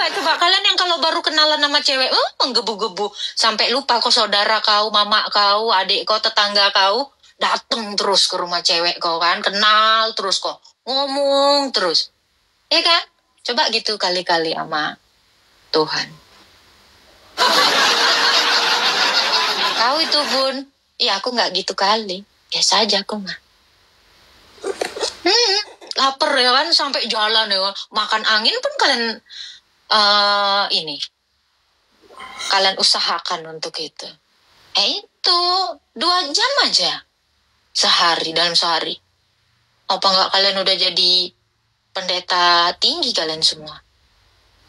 Coba. Kalian yang kalau baru kenalan sama cewek, menggebu-gebu. Sampai lupa kau saudara kau, mama kau, adik kau, tetangga kau. Dateng terus ke rumah cewek kau kan. Kenal terus kau. Ngomong terus. Iya kan? Coba gitu kali-kali sama Tuhan. Kau itu Bun, iya aku nggak gitu kali. Biasa aja aku mah. Lapar ya kan, sampai jalan ya kan. Makan angin pun kalian kalian usahakan untuk itu. Itu 2 jam aja dalam sehari. Apa nggak kalian udah jadi pendeta tinggi kalian semua?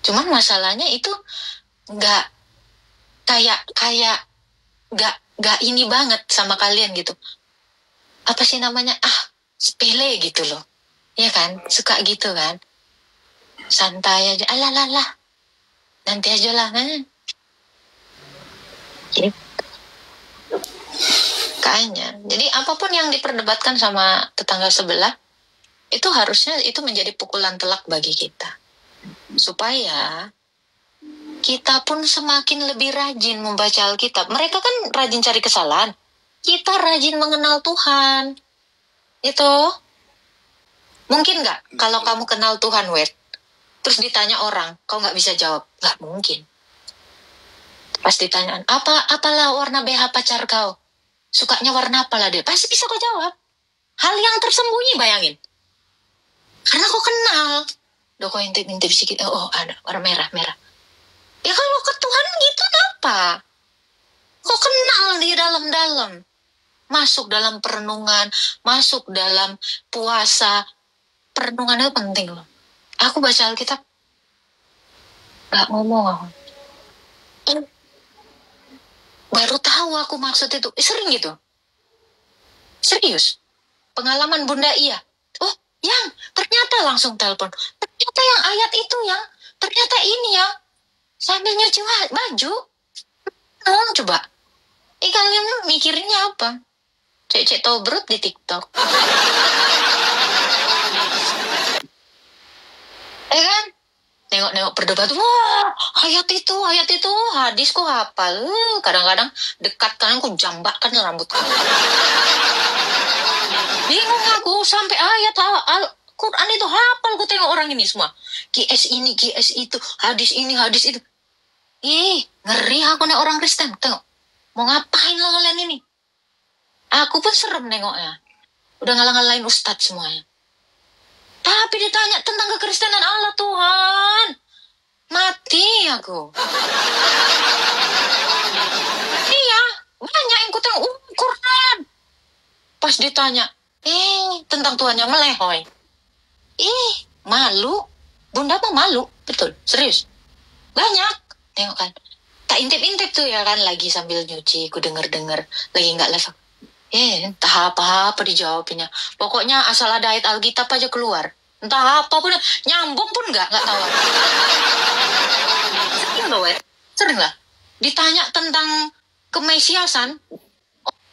Cuman masalahnya itu nggak kayak nggak ini banget sama kalian gitu. Apa sih namanya? Sepele gitu loh. Ya kan? Suka gitu kan? Santai aja. Alah. Nanti aja lah. Gitu. Kayaknya. Jadi apapun yang diperdebatkan sama tetangga sebelah, itu harusnya itu menjadi pukulan telak bagi kita. Supaya kita pun semakin lebih rajin membaca Alkitab. Mereka kan rajin cari kesalahan. Kita rajin mengenal Tuhan. Itu. Mungkin nggak kalau kamu kenal Tuhan, Wet? Terus ditanya orang, kau nggak bisa jawab. Nggak mungkin. Pas ditanya, apalah warna BH pacar kau? Sukanya warna apalah dia? Pasti bisa kau jawab. Hal yang tersembunyi, bayangin. Karena kau kenal. Udah kau intip-intip sedikit, oh ada warna merah. Ya kalau ke Tuhan gitu apa? Kau kenal di dalam-dalam. Masuk dalam perenungan, masuk dalam puasa. Perenungan itu penting loh. Aku baca Alkitab, gak ngomong. Baru tahu aku maksud itu. Sering gitu. Serius. Pengalaman Bunda iya. Oh, yang ternyata langsung telepon. Ternyata yang ayat itu yang. Ternyata ini yang. Sambil nyuci baju. Coba. Kalian mikirnya apa? Cek tobrut di TikTok. Kan? Nengok berdebat. Wah, ayat itu, hadis kok hafal. Kadang-kadang dekat kan aku jambakkan rambut kamu. Bingung aku sampai ayat Al-Quran itu hafal. Aku tengok orang ini semua. GS ini, GS itu, hadis ini, hadis itu. Ngeri aku nih orang Kristen. Tengok. Mau ngapain lo kalian ini? Aku pun serem nengoknya. Udah ngalang-ngalain ustadz semuanya. Tapi ditanya tentang kekristenan Allah Tuhan. Mati aku. Iya, banyak yang ku tengok Quran. Pas ditanya, tentang Tuhannya melehoi. Malu. Bunda mah malu, betul, serius. Banyak, tengok kan. Tak intip-intip tuh ya kan, lagi sambil nyuci, ku denger-denger, lagi nggak level. Entah apa-apa dijawabnya. Pokoknya asal ada ayat Alkitab aja keluar. Entah apa pun, nyambung pun nggak tahu. Sering lah. Ditanya tentang kemesiasan,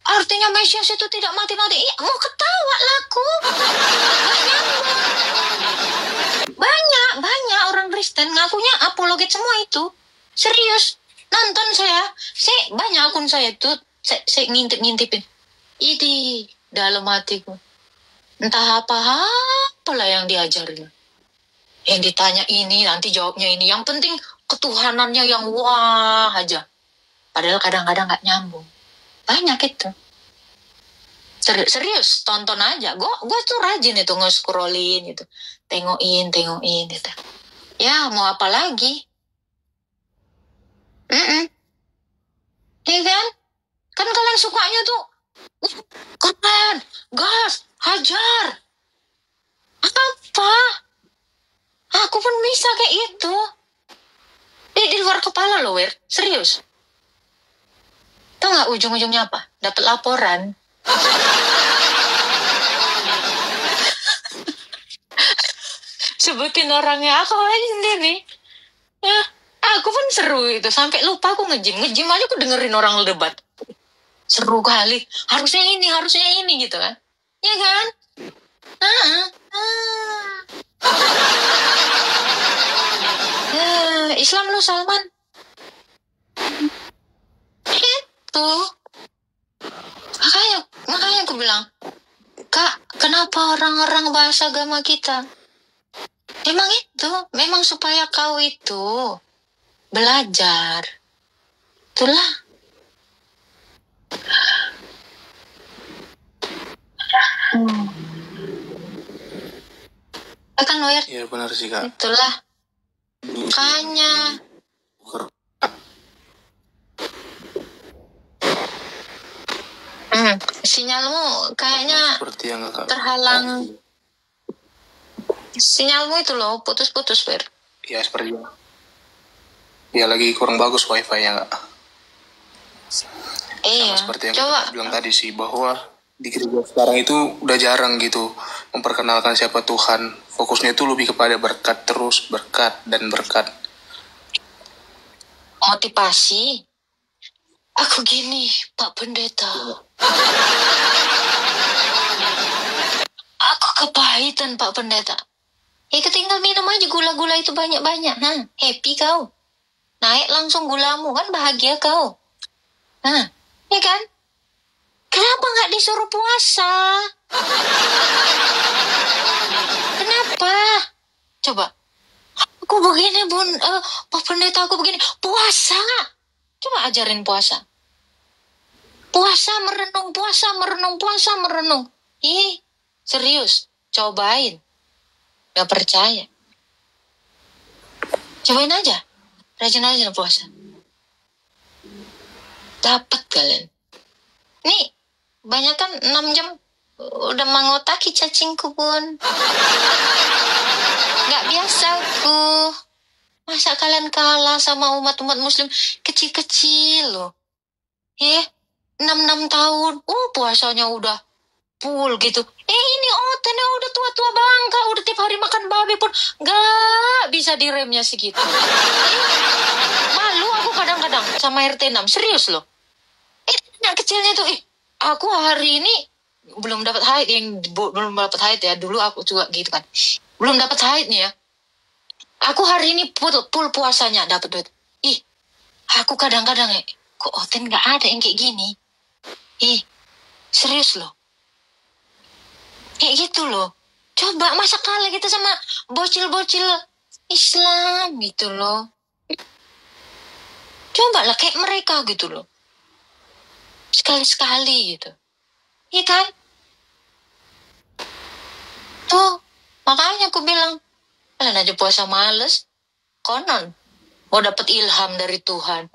artinya Mesias itu tidak mati-mati. Mau ketawa laku. Banyak orang Kristen ngakunya apologet semua itu. Serius. Nonton saya banyak akun saya itu, saya ngintip-ngintipin. Ini dalam hatiku. Entah apalah yang diajarin. Yang ditanya ini, nanti jawabnya ini. Yang penting ketuhanannya yang wah aja. Padahal kadang-kadang gak nyambung. Banyak itu. Serius, tonton aja. Gue tuh rajin itu nge-scrollin gitu. Tengokin gitu. Ya, mau apa lagi? Iya kan? Kan kalian sukanya tuh keren, gas, hajar. Apa? Aku pun bisa kayak itu. Di luar kepala loh, Wir. Serius. Tahu nggak ujung-ujungnya apa? Dapat laporan. Sebutin orangnya, aku aja sendiri. Ya, aku pun seru itu. Sampai lupa aku ngejim aja aku dengerin orang debat. Seru kali. Harusnya ini gitu kan. Ya kan? Islam lu Salman. Itu. Makanya aku bilang, Kak, kenapa orang-orang bahas agama kita? Memang supaya kau itu belajar. Itulah. Kan Noir? Iya benar sih Kak. Itulah. Makanya. Sinyalmu kayaknya seperti yang Kak terhalang. Sinyalmu itu loh putus-putus, Fer. Ya seperti itu. Ya lagi kurang bagus wifi-nya Kak. Iya. Seperti yang Coba Kak bilang tadi sih, bahwa di gereja sekarang itu udah jarang gitu memperkenalkan siapa Tuhan. Fokusnya itu lebih kepada berkat terus, berkat. motivasi. Aku gini, Pak Pendeta. Aku kepahitan, Pak Pendeta. Ketinggal minum aja gula-gula itu banyak-banyak. Happy kau. Naik langsung gulamu, kan bahagia kau. Ya kan? Kenapa nggak disuruh puasa? Kenapa? Coba. Aku Aku begini bun, Pak Pendeta aku begini. Puasa. Coba ajarin puasa. Puasa merenung, puasa merenung, puasa merenung. Ih, serius. Cobain. Gak percaya. Cobain aja. Rajin aja puasa. Dapat kalian. Nih, banyak kan 6 jam udah mengotaki cacingku pun. Gak biasa aku. Masa kalian kalah sama umat-umat muslim kecil-kecil loh. 6 tahun. Puasanya udah full gitu. Ini Oten udah tua-tua bangka, udah tiap hari makan babi pun gak bisa diremnya segitu. Malu aku kadang-kadang sama RT 6, serius loh. Anak kecilnya tuh, aku hari ini belum dapat haid, belum dapat haid ya, dulu aku juga gitu kan. Belum dapat haid nih ya. Aku hari ini full puasanya dapat duit. Aku kadang-kadang kok Oten gak ada yang kayak gini. Serius loh. Kayak gitu loh. Coba masa kalah kita sama bocil-bocil Islam gitu loh. Coba lah kayak mereka gitu loh. Sekali-sekali gitu. Iya kan? Tuh, makanya aku bilang, kalian aja puasa males. Konon, mau dapat ilham dari Tuhan.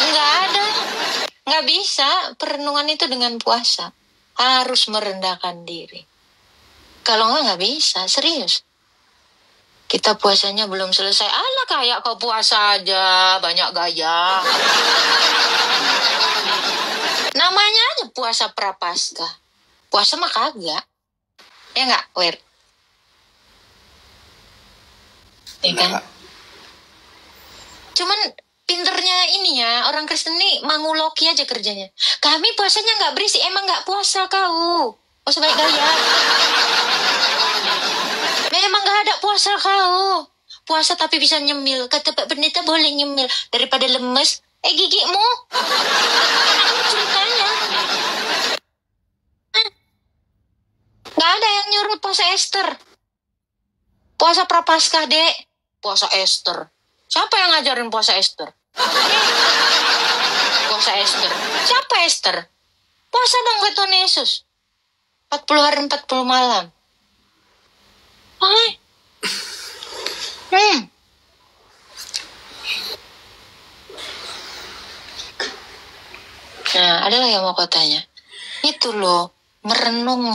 Nggak ada. Nggak bisa. Perenungan itu dengan puasa. Harus merendahkan diri. Kalau nggak bisa, serius. Kita puasanya belum selesai. Alah kayak kau puasa aja, banyak gaya. Namanya aja puasa prapaskah. Puasa mah kagak. Ya nggak, Wer? Ya kan? Cuman pinternya ini ya, orang Kristen nih manguloki aja kerjanya. Kami puasanya nggak berisik, emang nggak puasa kau. Oh sebaik gaya. Memang nggak ada puasa kau. Puasa tapi bisa nyemil. Kata Pak Pendeta boleh nyemil daripada lemes. Gigimu. Apa ceritanya? Nggak ada yang nyuruh puasa Ester. Puasa Prapaskah, Dek. Puasa Ester. Siapa yang ngajarin puasa Ester? Puasa Ester. Siapa Ester? Puasa dong ke Tuhan Yesus. 40 hari 40 malam. Nah, ada lagi yang mau kau tanya. Itu loh, merenung.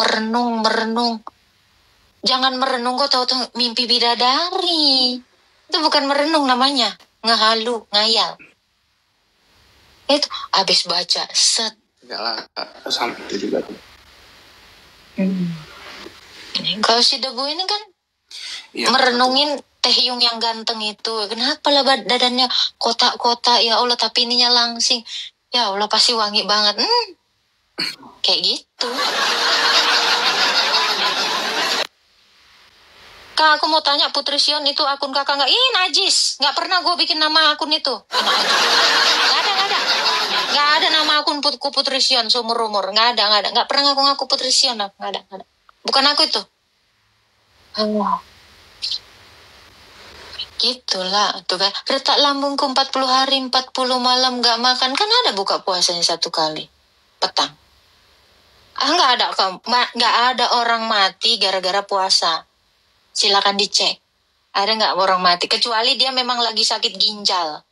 Jangan merenung kau tahu mimpi bidadari. Itu bukan merenung namanya. Ngehalu, ngayal. Itu habis baca, set. Enggak lah, sampai itu juga. Kalau si Debu ini kan merenungin Taehyung yang ganteng itu. Kenapa lah badannya kotak-kotak, ya Allah, tapi ininya langsing. Ya Allah, pasti wangi banget. Kayak gitu. Kak, aku mau tanya, Putri Sion itu akun kakak nggak? Najis. Nggak pernah gue bikin nama akun itu. Nggak ada nama akun Putri Sion seumur umur. Nggak ada. Nggak pernah aku ngaku Putri Sion. Nggak ada. Bukan aku itu. Gitulah tuh kan. Retak lambungku 40 hari 40 malam nggak makan. Kan ada buka puasanya 1 kali. Petang. Nggak ada orang mati gara-gara puasa. Silakan dicek. Ada nggak orang mati? Kecuali dia memang lagi sakit ginjal.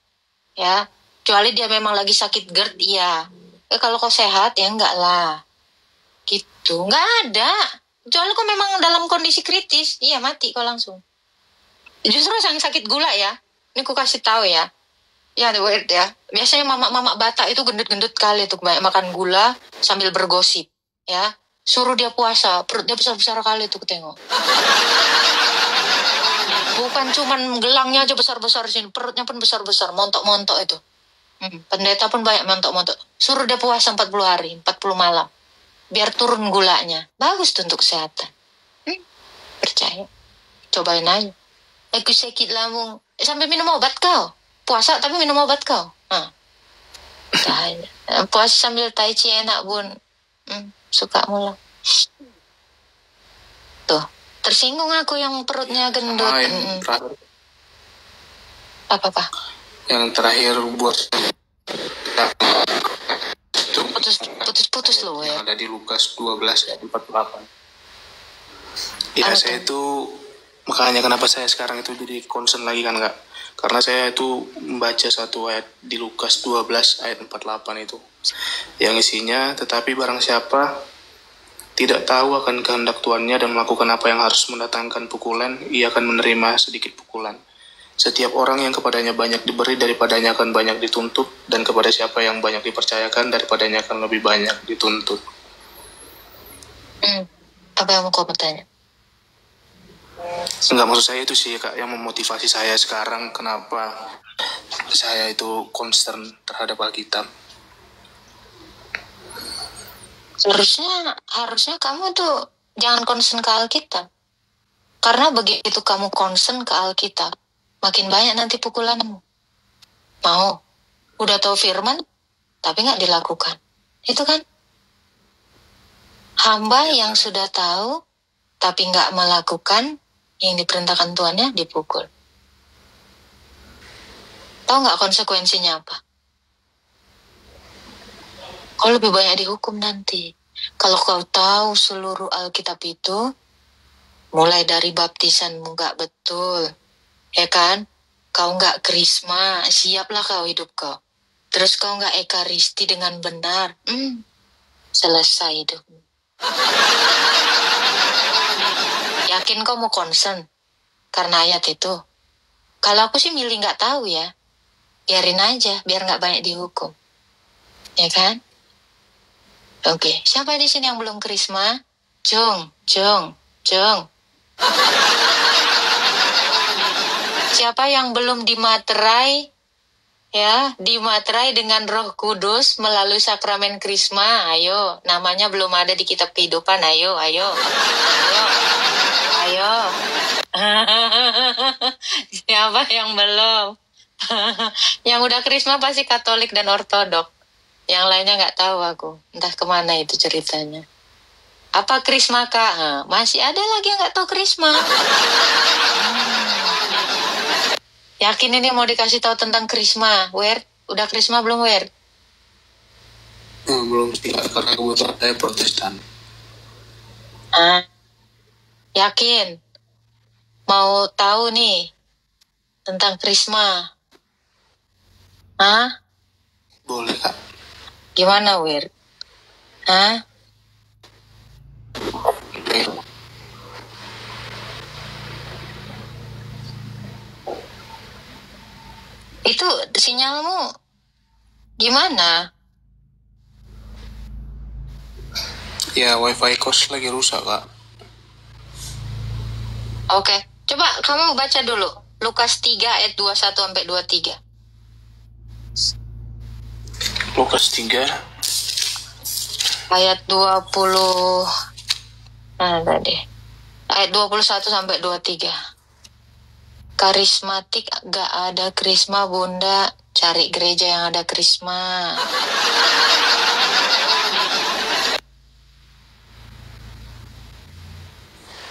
Ya. Kecuali dia memang lagi sakit GERD, iya. Kalau kau sehat, ya enggak lah. Gitu. Nggak ada. Kecuali kau memang dalam kondisi kritis. Iya, mati kau langsung. Justru yang sakit gula ya. Ini ku kasih tahu ya. Ya, weird ya. Biasanya mama-mama Batak itu gendut-gendut kali tuh. Banyak makan gula sambil bergosip. Ya. Suruh dia puasa. Perutnya besar-besar kali tuh tengok. Bukan cuman gelangnya aja besar-besar sini. Perutnya pun besar-besar. Montok-montok itu. Pendeta pun banyak montok-montok. Suruh dia puasa 40 hari. 40 malam. Biar turun gulanya. Bagus tuh untuk kesehatan. Percaya. Cobain aja. Aku sakit lambung. Sampai minum obat kau. Puasa tapi minum obat kau. Puasa sambil tai chi enak bun. Suka mula. Tuh. Tersinggung aku yang perutnya gendut. Sama yang terakhir, Apa? yang terakhir buat Putus loh ya. yang ada di Lukas 12 ayat 48. Ya, Apa saya tuh? itu makanya kenapa saya sekarang itu jadi concern lagi kan Kak. Karena saya itu membaca satu ayat di Lukas 12 ayat 48 itu. Yang isinya, tetapi barang siapa tidak tahu akan kehendak tuannya dan melakukan apa yang harus mendatangkan pukulan, ia akan menerima sedikit pukulan. Setiap orang yang kepadanya banyak diberi, daripadanya akan banyak dituntut, dan kepada siapa yang banyak dipercayakan, daripadanya akan lebih banyak dituntut. Apa yang mau kau bertanya? Enggak, maksud saya itu sih Kak, yang memotivasi saya sekarang kenapa saya itu concern terhadap Alkitab. Harusnya kamu tuh jangan concern ke Alkitab. Karena begitu kamu concern ke Alkitab, makin banyak nanti pukulanmu. Mau? Udah tahu firman, tapi nggak dilakukan. Itu kan? Hamba yang sudah tahu, tapi nggak melakukan yang diperintahkan Tuannya, dipukul. Tahu nggak konsekuensinya apa? Kau lebih banyak dihukum nanti. Kalau kau tahu seluruh Alkitab itu, mulai dari baptisanmu nggak betul, ya kan? Kau nggak krisma, siaplah kau hidup kau. Terus kau nggak ekaristi dengan benar, selesai hidupmu. Yakin kau mau concern karena ayat itu? Kalau aku sih milih nggak tahu ya, biarin aja, biar nggak banyak dihukum, ya kan? Oke, siapa di sini yang belum krisma? Jong. Siapa yang belum dimaterai? Ya, dimaterai dengan Roh Kudus melalui sakramen krisma. Ayo, namanya belum ada di kitab kehidupan. Ayo. Siapa yang belum? Yang udah krisma pasti Katolik dan Ortodok. Yang lainnya nggak tahu aku. Entah kemana itu ceritanya. Apa krisma kak? Masih ada lagi yang nggak tahu krisma. Yakin ini mau dikasih tahu tentang krisma? Wer, udah krisma belum Wer? Belum sih, karena kebetulan saya Protestan. Yakin? Mau tahu nih tentang krisma? Boleh Kak. Gimana Wir? Oke. Itu sinyalmu gimana? Ya, wifi kos lagi rusak Kak. Oke, coba kamu baca dulu Lukas 3 ayat 21 sampai 23. Lukas 3 ayat 20 ayat 21 sampai 23. Karismatik gak ada krisma bunda, cari gereja yang ada krisma.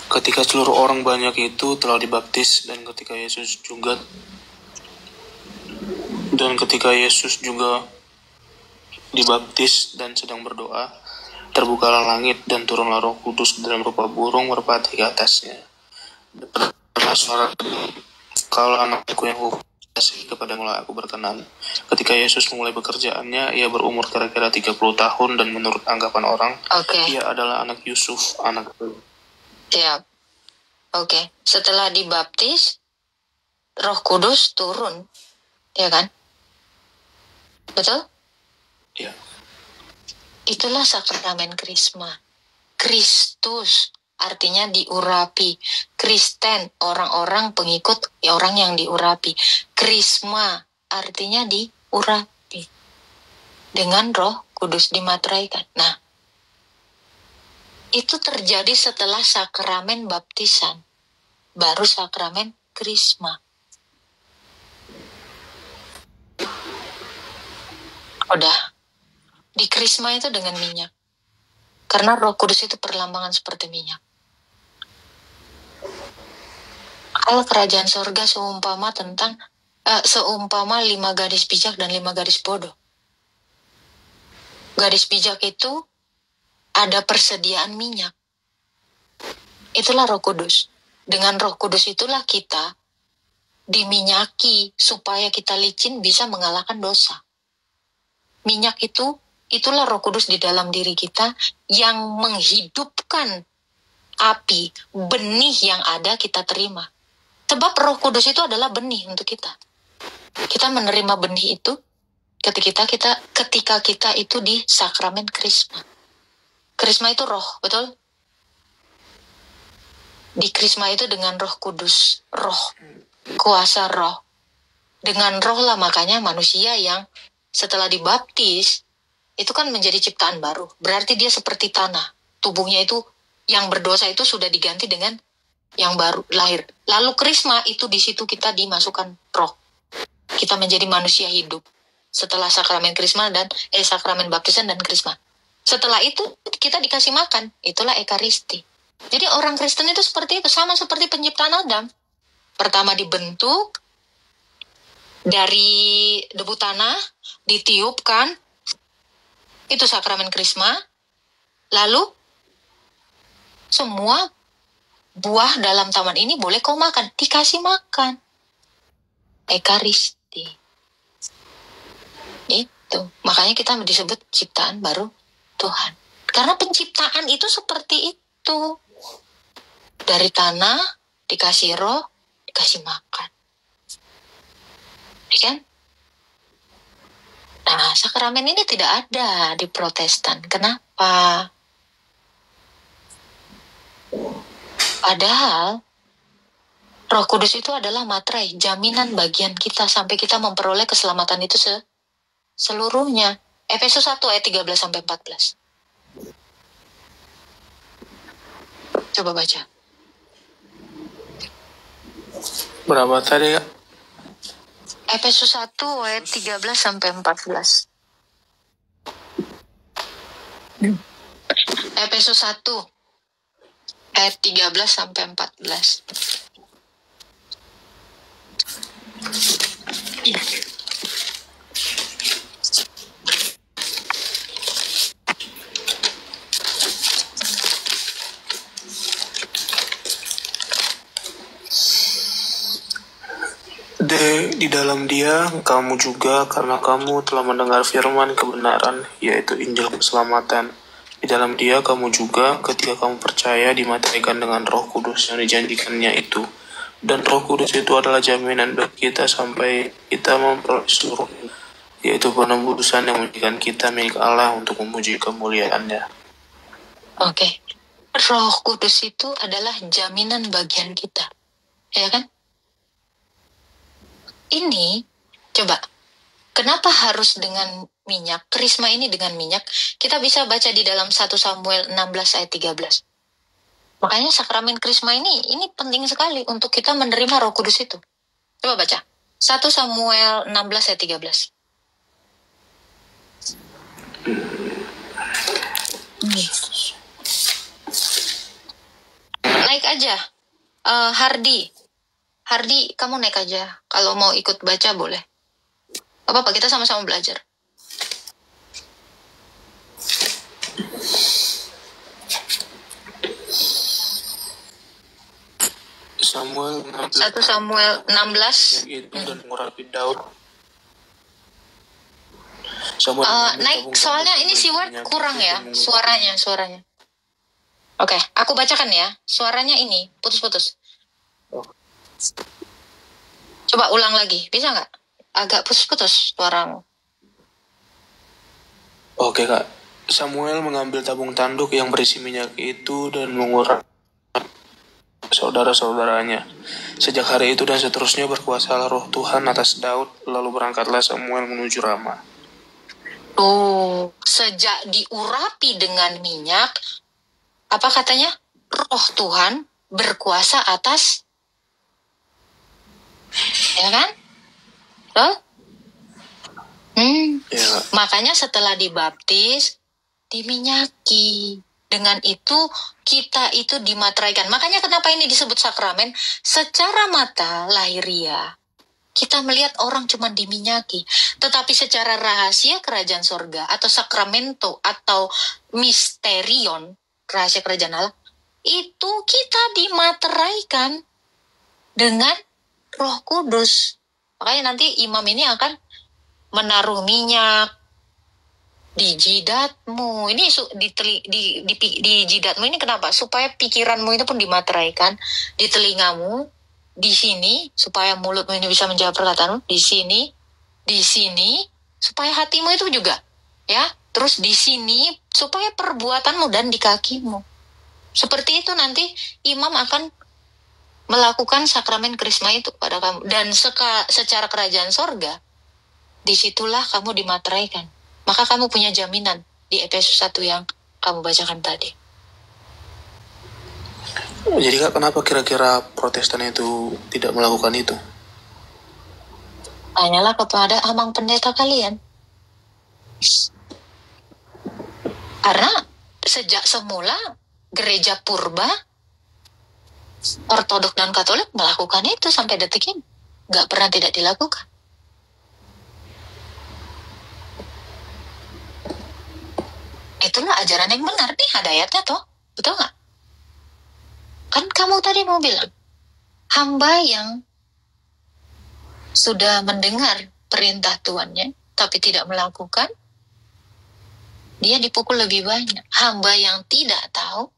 Ketika seluruh orang banyak itu telah dibaptis dan ketika Yesus juga dibaptis dan sedang berdoa, terbukalah langit dan turunlah Roh Kudus dalam rupa burung merpati ke atasnya. Dengarlah suara, "Kalau anakku yang kukasihi, kepadamulah aku berkenan." Ketika Yesus mulai pekerjaannya, ia berumur kira-kira 30 tahun dan menurut anggapan orang, ia adalah anak Yusuf, anak Siap. Oke. Setelah dibaptis, Roh Kudus turun, ya kan? Betul? Ya. Itulah sakramen krisma. Kristus artinya diurapi. Kristen, orang-orang pengikut, orang yang diurapi. Krisma artinya diurapi. Dengan Roh Kudus dimateraikan. Nah, itu terjadi setelah sakramen baptisan. Baru sakramen krisma. Udah. Di krisma itu dengan minyak. Karena Roh Kudus itu perlambangan seperti minyak. Akal kerajaan sorga seumpama 5 gadis bijak dan 5 gadis bodoh. Gadis bijak itu ada persediaan minyak. Itulah Roh Kudus. Dengan Roh Kudus itulah kita diminyaki supaya kita licin bisa mengalahkan dosa. Minyak itulah Roh Kudus di dalam diri kita yang menghidupkan api, benih yang ada kita terima. Sebab Roh Kudus itu adalah benih untuk kita. Kita menerima benih itu ketika kita itu di sakramen Krisma. Krisma itu roh, betul? Di Krisma itu dengan Roh Kudus, roh, kuasa roh. Dengan roh lah makanya manusia yang setelah dibaptis itu kan menjadi ciptaan baru. Berarti dia seperti tanah. Tubuhnya itu yang berdosa itu sudah diganti dengan yang baru lahir. Lalu Krisma itu di situ kita dimasukkan roh. Kita menjadi manusia hidup setelah sakramen Krisma dan sakramen baptisan dan Krisma. Setelah itu kita dikasih makan. Itulah Ekaristi. Jadi orang Kristen itu seperti itu, sama seperti penciptaan Adam. Pertama dibentuk dari debu tanah, ditiupkan, itu sakramen Krisma. Lalu semua buah dalam taman ini boleh kau makan, dikasih makan. Ekaristi. Itu. Makanya kita disebut ciptaan baru Tuhan. Karena penciptaan itu seperti itu. Dari tanah, dikasih roh, dikasih makan. Ya kan? Nah, sakramen ini tidak ada di Protestan. Kenapa? Padahal Roh Kudus itu adalah materai, jaminan bagian kita sampai kita memperoleh keselamatan itu seluruhnya. Efesus 1 ayat 13 sampai 14. Coba baca. Berapa tadi, Kak? Efesus 1 ayat 13 sampai 14. Efesus 1 ayat 13 sampai 14. Di dalam Dia, kamu juga, karena kamu telah mendengar firman kebenaran, yaitu Injil keselamatan. Di dalam Dia, kamu juga, ketika kamu percaya, dimaterikan dengan Roh Kudus yang dijanjikannya itu. Dan Roh Kudus itu adalah jaminan bagi kita sampai kita memperoleh seluruh, yaitu penebusan yang menjadikan kita milik Allah untuk memuji kemuliaan-Nya. Oke. Roh Kudus itu adalah jaminan bagian kita. Ya kan? Ini, coba, kenapa harus dengan minyak? Krisma ini dengan minyak, kita bisa baca di dalam 1 Samuel 16 ayat 13. Makanya sakramen Krisma ini penting sekali untuk kita menerima Roh Kudus itu. Coba baca. 1 Samuel 16 ayat 13. Naik aja. Hardi, kamu naik aja. Kalau mau ikut baca boleh. Apa-apa, kita sama-sama belajar. Samuel 16. 1 Samuel 16. Itu dan mengurapi Daud. Naik, soalnya ini si Word kurang ya, suaranya. Oke, aku bacakan ya. Suaranya ini, putus-putus. Coba ulang lagi, bisa nggak? Agak putus-putus suaramu. Oke, Kak. Samuel mengambil tabung tanduk yang berisi minyak itu dan mengurap saudara-saudaranya. Sejak hari itu dan seterusnya berkuasalah Roh Tuhan atas Daud, lalu berangkatlah Samuel menuju Rama. Sejak diurapi dengan minyak, apa katanya? Roh Tuhan berkuasa atas, ya kan? Loh? Ya. Makanya setelah dibaptis, diminyaki. Dengan itu kita itu dimateraikan. Makanya kenapa ini disebut sakramen? Secara mata lahiriah kita melihat orang cuma diminyaki, tetapi secara rahasia kerajaan sorga atau sakramento atau misterion rahasia kerajaan Allah itu kita dimateraikan dengan Roh Kudus. Makanya nanti imam ini akan menaruh minyak di jidatmu. Ini di jidatmu ini kenapa? Supaya pikiranmu itu pun dimateraikan, di telingamu, di sini supaya mulutmu ini bisa menjawab perkataanmu, di sini supaya hatimu itu juga, ya. Terus di sini supaya perbuatanmu dan di kakimu. Seperti itu nanti imam akan melakukan sakramen krisma itu pada kamu, dan secara kerajaan sorga disitulah kamu dimateraikan. Maka kamu punya jaminan di Efesus 1 yang kamu bacakan tadi. Jadi Kak, kenapa kira-kira Protestan itu tidak melakukan itu? Tanyalah kepada amang pendeta kalian. Karena sejak semula gereja purba, Ortodok dan Katolik melakukan itu sampai detik ini. Nggak pernah tidak dilakukan. Itulah ajaran yang benar. Nih ada ayatnya toh. Betul nggak? Kan kamu tadi mau bilang, hamba yang sudah mendengar perintah tuannya, tapi tidak melakukan, dia dipukul lebih banyak. Hamba yang tidak tahu,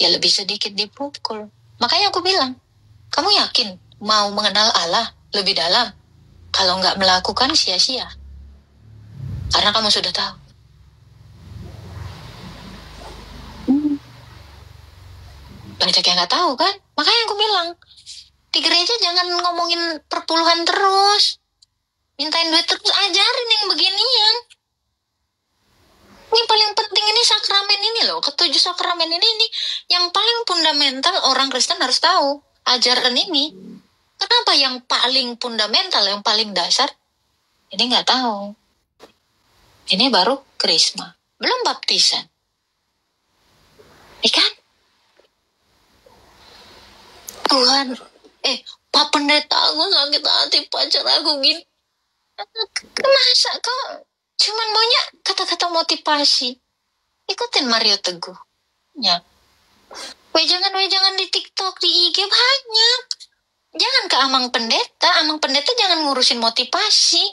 ya lebih sedikit dipukul. Makanya aku bilang, kamu yakin mau mengenal Allah lebih dalam? Kalau nggak melakukan, sia-sia. Karena kamu sudah tahu. Banyak yang nggak tahu kan? Makanya aku bilang, di gereja jangan ngomongin perpuluhan terus. Mintain duit terus, ajarin yang beginian. Ini paling penting, ini sakramen ini loh. Ketujuh sakramen ini yang paling fundamental orang Kristen harus tahu. Ajaran ini. Kenapa yang paling fundamental, yang paling dasar, ini nggak tahu. Ini baru krisma. Belum baptisan. Ikan? Tuhan, Pak Pendeta, aku sakit hati, pacar aku gini. Masa kau cuman maunya kata-kata motivasi? Ikutin Mario Teguh. Ya. Jangan di TikTok, di IG banyak. Jangan ke Amang Pendeta jangan ngurusin motivasi.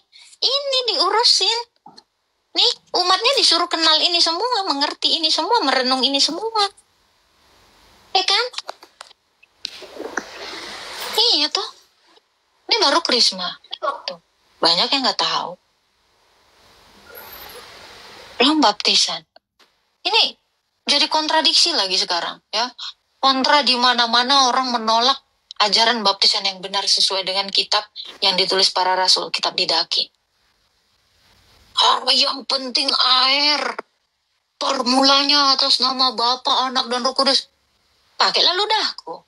Ini diurusin. Nih, umatnya disuruh kenal ini semua, mengerti ini semua, merenung ini semua. Kan? Iya tuh. Ini baru krisma. Tuh. Banyak yang nggak tahu. Belum baptisan. Ini jadi kontradiksi lagi sekarang, ya. Kontra di mana-mana orang menolak ajaran baptisan yang benar sesuai dengan kitab yang ditulis para rasul, kitab Didaki. Yang penting air. Formulanya atas nama Bapa, Anak, dan Roh Kudus. Pakailah ludahku.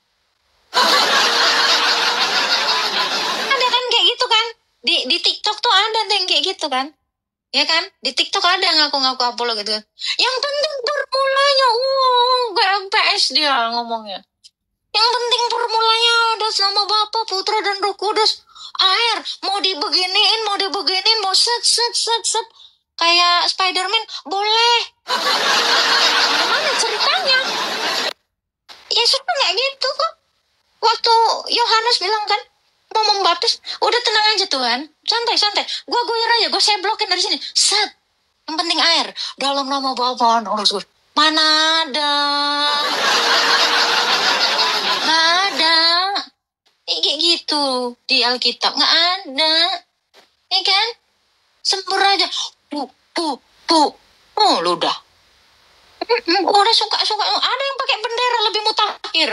Ada kan kayak gitu kan? Di TikTok tuh ada yang kayak gitu kan? Ya kan? Di TikTok ada ngaku-ngaku apolog gitu kan. Yang penting formulanya, kayak MPS dia ngomongnya. Yang penting formulanya ada sama Bapa, Putra, dan Roh Kudus. Air, mau dibeginiin, mau set. Kayak Spider-Man, boleh. Mana ceritanya? Yesus tuh gak gitu kok. Waktu Yohanes bilang kan, mau membaptis, udah tenang aja Tuhan, santai. Gue goyer aja, gue seblokin dari sini. Set. Yang penting air. Dalam nama Bapa, Anak, Roh Kudus. Mana ada? Nggak ada. Kayak gitu di Alkitab. Nggak ada. Ya kan? Sembur aja. Pu. Oh, lu udah. Udah suka. Ada yang pakai bendera lebih mutakhir.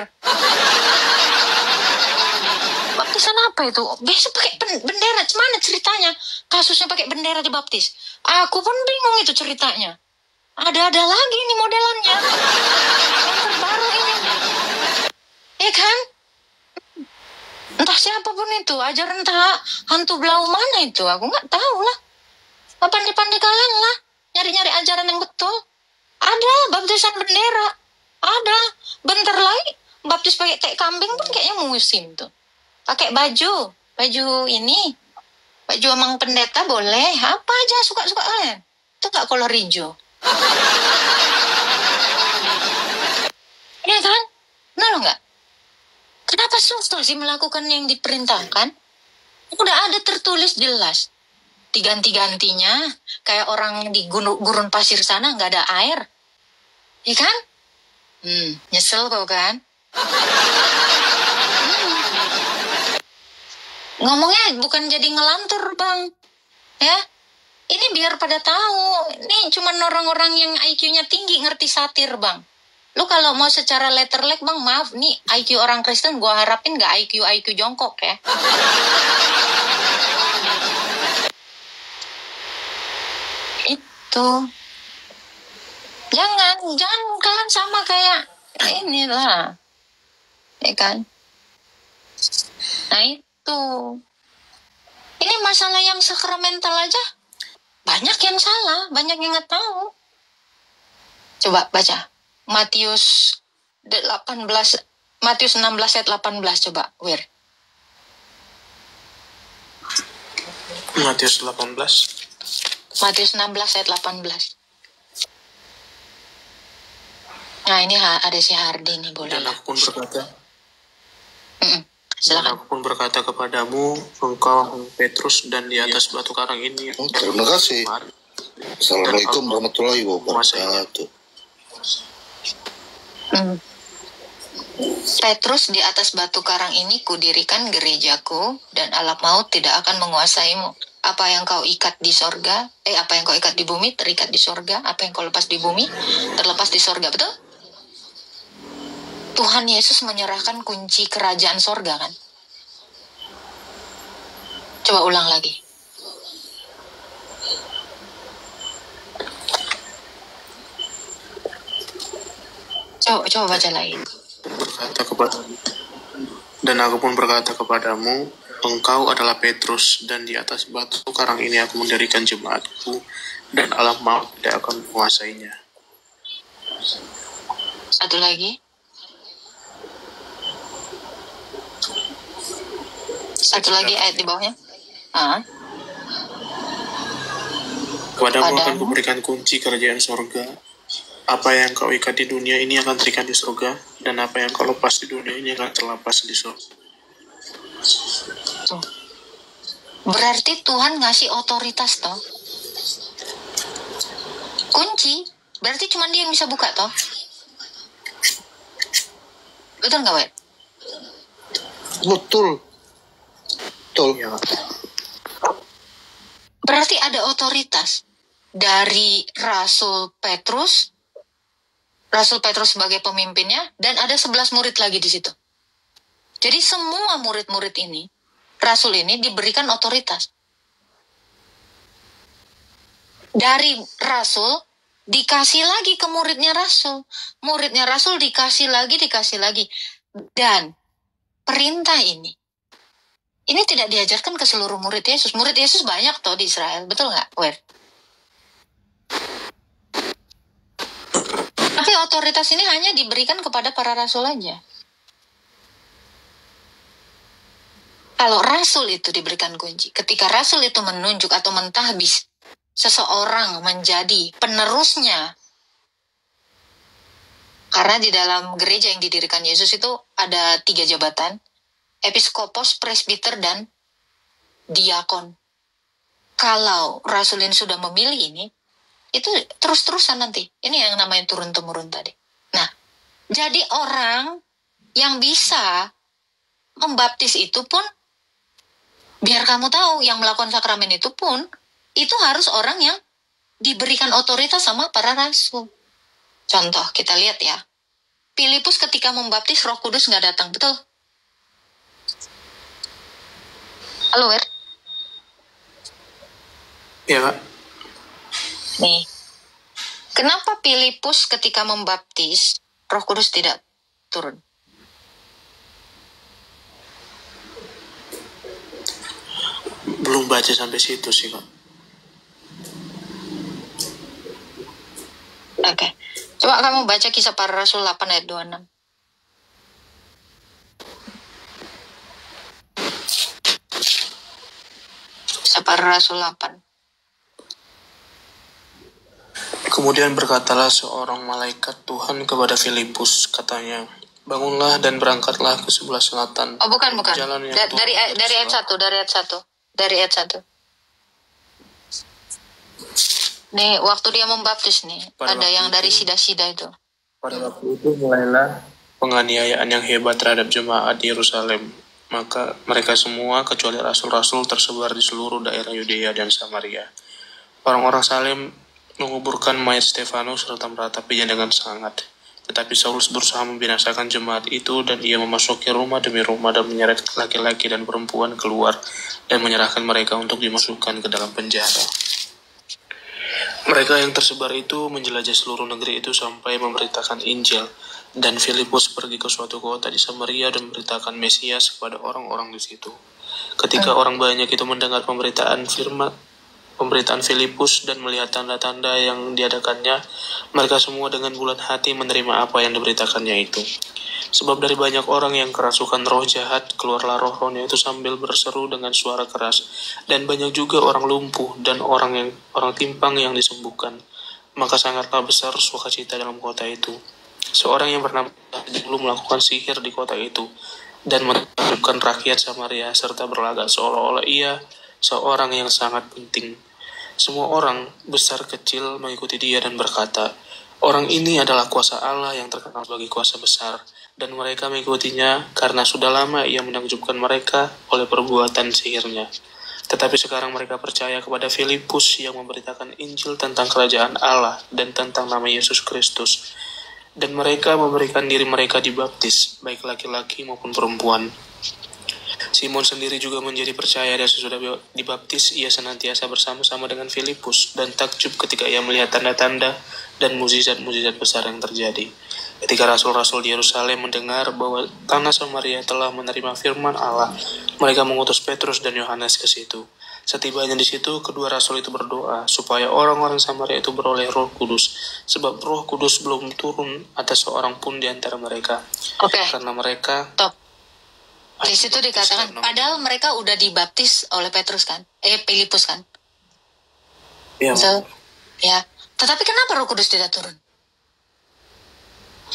Baptisan apa itu? Besok pakai bendera. Mana ceritanya? Kasusnya pakai bendera dibaptis. Aku pun bingung itu ceritanya. Ada lagi nih modelannya. Yang terbaru ini. Ya kan? Entah siapapun itu. Ajaran entah hantu belau mana itu. Aku nggak tahu lah. Pandai-pandai kalian lah. Nyari-nyari ajaran yang betul. Ada baptisan bendera. Ada. Bentar lagi baptis pakai kayak kambing pun kayaknya musim tuh. Pakai baju ini. Baju emang pendeta boleh. Apa aja suka-suka kalian. Itu nggak kolor hijau. Ya kan? Nah lo nggak? Kenapa susah sih melakukan yang diperintahkan? Udah ada tertulis jelas. Diganti-gantinya kayak orang di gurun pasir sana nggak ada air. Ya kan? Nyesel kok kan? Ngomongnya bukan jadi ngelantur bang. Ya, ini biar pada tahu. Ini cuma orang-orang yang IQ-nya tinggi ngerti satir bang. Lu kalau mau secara letterlek bang, maaf nih IQ orang Kristen gua harapin nggak IQ jongkok ya. Itu. Jangan kalian sama kayak inilah. Ya kan? Nah itu. Ini masalah yang sakramental aja. Banyak yang salah, banyak yang nggak tahu. Coba baca. Matius 16 ayat 18 coba, Wir. Matius 18. Matius 16 ayat 18. Nah, ini ada si Hardi nih, boleh. Dan aku pun berkata. Silakan. Dan aku pun berkata kepadamu, engkau Petrus, dan di atas batu karang ini. Terima kasih. Assalamualaikum warahmatullahi wabarakatuh. Petrus, di atas batu karang ini kudirikan gerejaku, dan alam maut tidak akan menguasaimu. Apa yang kau ikat di sorga, apa yang kau ikat di bumi terikat di sorga, apa yang kau lepas di bumi terlepas di sorga, betul? Tuhan Yesus menyerahkan kunci kerajaan sorga kan? Coba ulang lagi. Coba baca lagi. Dan aku pun berkata kepadamu, engkau adalah Petrus, dan di atas batu karang ini aku mendirikan jemaatku, dan alam maut tidak akan menguasainya. Satu lagi. Satu lagi ayat di bawahnya. Kepadamu akan kuberikan kunci kerajaan sorga. Apa yang kau ikat di dunia ini akan terikat di surga, dan apa yang kau lepas di dunia ini akan terlepas di surga. Tuh. Berarti Tuhan ngasih otoritas toh. Kunci, berarti cuma dia yang bisa buka toh. Betul nggak, Wet? Betul. Ya. Berarti ada otoritas dari Rasul Petrus sebagai pemimpinnya, dan ada 11 murid lagi di situ. Jadi semua murid-murid ini, Rasul ini diberikan otoritas. Dari Rasul dikasih lagi ke muridnya Rasul. Muridnya Rasul dikasih lagi. Dan perintah ini tidak diajarkan ke seluruh murid Yesus. Murid Yesus banyak toh di Israel, betul nggak, Wer? Tapi otoritas ini hanya diberikan kepada para rasul aja. Kalau rasul itu diberikan kunci, ketika rasul itu menunjuk atau mentahbis seseorang menjadi penerusnya, karena di dalam gereja yang didirikan Yesus itu ada 3 jabatan, episkopos, presbiter, dan diakon. Kalau rasul ini sudah memilih ini, itu terus-terusan nanti. Ini yang namanya turun-temurun tadi. Nah, jadi orang yang bisa membaptis itu pun, biar kamu tahu, yang melakukan sakramen itu pun, itu harus orang yang diberikan otoritas sama para rasul. Contoh, kita lihat ya. Filipus ketika membaptis, Roh Kudus nggak datang, betul? Halo, Wer? Ya, Kak. Nih, kenapa Filipus ketika membaptis, Roh Kudus tidak turun? Belum baca sampai situ sih, Kak. Oke. Coba kamu baca Kisah Para Rasul 8 ayat 26. Kisah Para Rasul 8. Kemudian berkatalah seorang malaikat Tuhan kepada Filipus, katanya, bangunlah dan berangkatlah ke sebelah selatan. Oh, bukan. Jalan yang Dari ayat 1. Dari ayat 1. Nih, waktu dia membaptis nih, ada yang dari sida-sida itu. Pada waktu itu mulailah penganiayaan yang hebat terhadap jemaat di Yerusalem. Maka mereka semua kecuali rasul-rasul tersebar di seluruh daerah Yudea dan Samaria. Orang-orang Salem menguburkan mayat Stefanus serta meratapinya dengan sangat. Tetapi Saulus berusaha membinasakan jemaat itu dan ia memasuki rumah demi rumah dan menyeret laki-laki dan perempuan keluar dan menyerahkan mereka untuk dimasukkan ke dalam penjara. Mereka yang tersebar itu menjelajah seluruh negeri itu sampai memberitakan Injil, dan Filipus pergi ke suatu kota di Samaria dan memberitakan Mesias kepada orang-orang di situ. Ketika orang banyak itu mendengar pemberitaan Filipus dan melihat tanda-tanda yang diadakannya, mereka semua dengan bulat hati menerima apa yang diberitakannya itu. Sebab dari banyak orang yang kerasukan roh jahat, keluarlah roh-rohnya itu sambil berseru dengan suara keras. Dan banyak juga orang lumpuh dan orang timpang yang disembuhkan. Maka sangatlah besar sukacita dalam kota itu. Seorang yang bernama dulu melakukan sihir di kota itu dan menakjubkan rakyat Samaria serta berlagak seolah-olah ia seorang yang sangat penting. Semua orang besar kecil mengikuti dia dan berkata, orang ini adalah kuasa Allah yang terkenal sebagai kuasa besar, dan mereka mengikutinya karena sudah lama ia menakjubkan mereka oleh perbuatan sihirnya. Tetapi sekarang mereka percaya kepada Filipus yang memberitakan Injil tentang kerajaan Allah dan tentang nama Yesus Kristus. Dan mereka memberikan diri mereka dibaptis, baik laki-laki maupun perempuan. Simon sendiri juga menjadi percaya dan sesudah dibaptis ia senantiasa bersama-sama dengan Filipus dan takjub ketika ia melihat tanda-tanda dan mukjizat-mukjizat besar yang terjadi. Ketika rasul-rasul di Yerusalem mendengar bahwa tanah Samaria telah menerima firman Allah, mereka mengutus Petrus dan Yohanes ke situ. Setibanya di situ, kedua rasul itu berdoa supaya orang-orang Samaria itu beroleh Roh Kudus, sebab Roh Kudus belum turun atas seorang pun di antara mereka. Oke. Karena mereka di situ dikatakan, padahal mereka udah dibaptis oleh Filipus kan? Ya. Ya. Tetapi kenapa Roh Kudus tidak turun?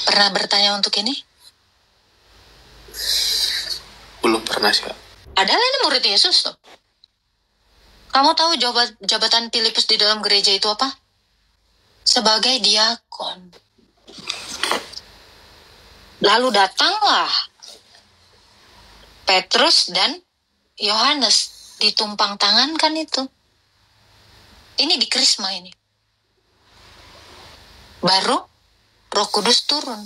Pernah bertanya untuk ini? Belum pernah sih. Padahal ini murid Yesus tuh. Kamu tahu jabatan Filipus di dalam gereja itu apa? Sebagai diakon. Lalu datanglah Petrus dan Yohanes, ditumpang tangankan itu. Ini di Krisma ini. Baru Roh Kudus turun.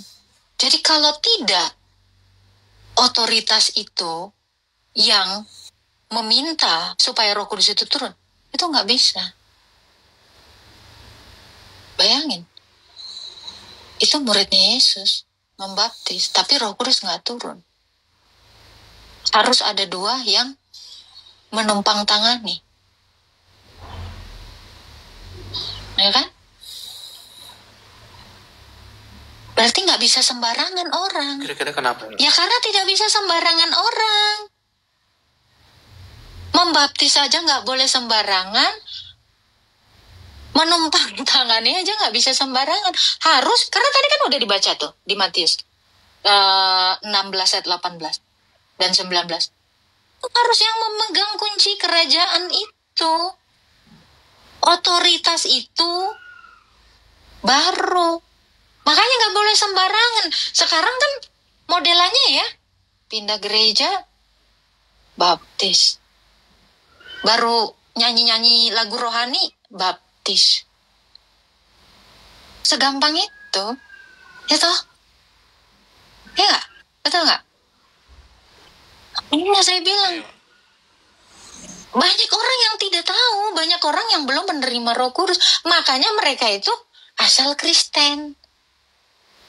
Jadi kalau tidak, otoritas itu yang meminta supaya Roh Kudus itu turun, itu nggak bisa. Bayangin, itu muridnya Yesus membaptis, tapi Roh Kudus nggak turun. Harus ada dua yang menumpang tangani. Ya kan? Berarti nggak bisa sembarangan orang. Kira-kira kenapa? Ya karena tidak bisa sembarangan orang. Membaptis aja nggak boleh sembarangan. Menumpang tangani aja nggak bisa sembarangan. Harus, karena tadi kan udah dibaca tuh di Matius 16 ayat 18. Dan 19. Harus yang memegang kunci kerajaan itu. Otoritas itu baru. Makanya gak boleh sembarangan. Sekarang kan modelannya ya, pindah gereja, baptis. Baru nyanyi-nyanyi lagu rohani, baptis. Segampang itu. Ya toh? Ya gak? Betul gak? Ini yang saya bilang. Banyak orang yang tidak tahu, banyak orang yang belum menerima Roh Kudus. Makanya mereka itu asal Kristen.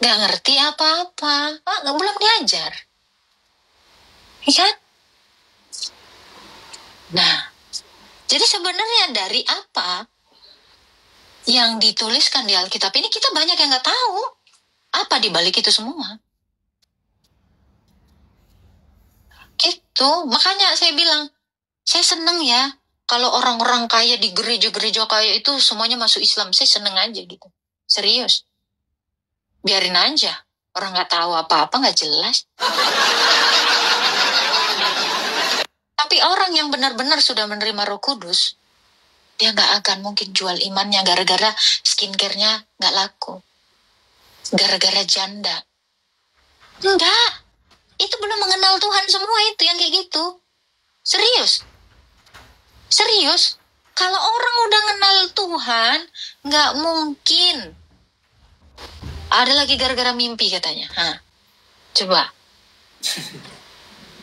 Gak ngerti apa-apa. Belum diajar. Ya kan? Nah, jadi sebenarnya dari apa yang dituliskan di Alkitab ini kita banyak yang nggak tahu apa di balik itu semua. Gitu, makanya saya bilang, saya seneng ya kalau orang-orang kaya di gereja-gereja kaya itu semuanya masuk Islam. Saya seneng aja gitu, serius. Biarin aja, orang nggak tahu apa-apa, nggak jelas. Tapi orang yang benar-benar sudah menerima Roh Kudus, dia nggak akan mungkin jual imannya gara-gara skincare-nya nggak laku, gara-gara janda. Enggak, itu belum mengenal Tuhan semua itu yang kayak gitu. Serius. Kalau orang udah kenal Tuhan, nggak mungkin. Ada lagi gara-gara mimpi katanya. Coba.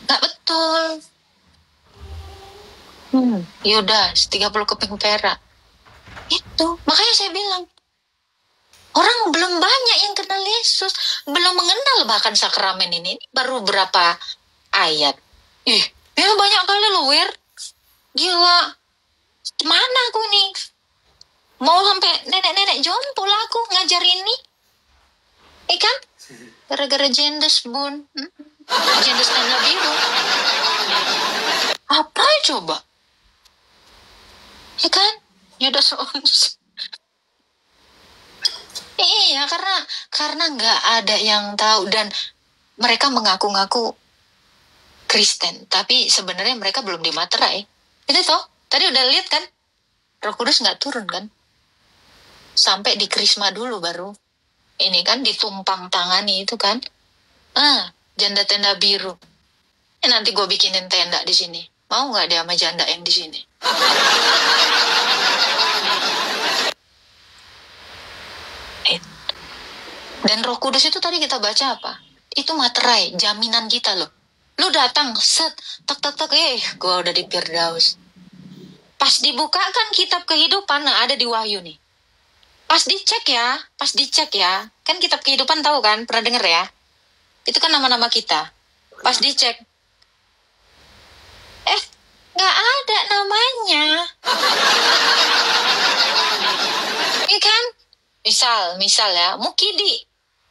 Nggak betul. Yaudah, 30 keping perak. Itu, makanya saya bilang, orang belum banyak yang kenal Yesus, belum mengenal bahkan sakramen ini baru berapa ayat. Ya banyak kali loh, Wir. Gila. Mana aku nih? Mau sampai nenek-nenek jompol aku ngajar ini. Kan? Gara-gara jendes, Bun. Jendes tanda biru. Apa coba? Kan? Ya udah Iya, karena nggak ada yang tahu dan mereka mengaku-ngaku Kristen, tapi sebenarnya mereka belum dimaterai. Itu toh, tadi udah lihat kan, Roh Kudus nggak turun kan, sampai di krisma dulu baru, ini kan ditumpang tangani itu kan, janda tenda biru. Nanti gue bikinin tenda di sini, mau nggak dia sama janda yang di sini? Dan Roh Kudus itu tadi kita baca apa? Itu materai, jaminan kita loh. Lu datang, set, tak, gue udah di Firdaus. Pas dibukakan kitab kehidupan, ada di Wahyu nih. Pas dicek ya. Kan kitab kehidupan tahu kan, pernah denger ya? Itu kan nama-nama kita. Pas dicek, nggak ada namanya. Iya kan? Misal ya,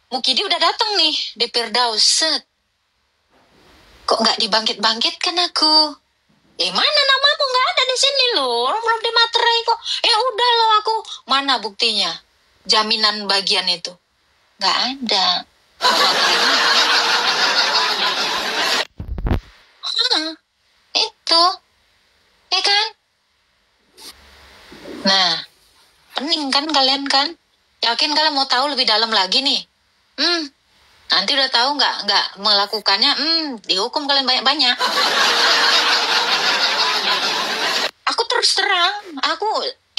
Mukidi udah datang nih di Firdaus, set. Kok nggak dibangkit-bangkitkan aku? Mana namamu nggak ada di sini loh, belum dimaterai kok. Ya udah loh aku, mana buktinya? Jaminan bagian itu nggak ada. Itu, ya kan? Nah, pening kan kalian kan? Yakin kalian mau tahu lebih dalam lagi nih? Nanti udah tahu nggak melakukannya, dihukum kalian banyak-banyak. Aku terus terang, aku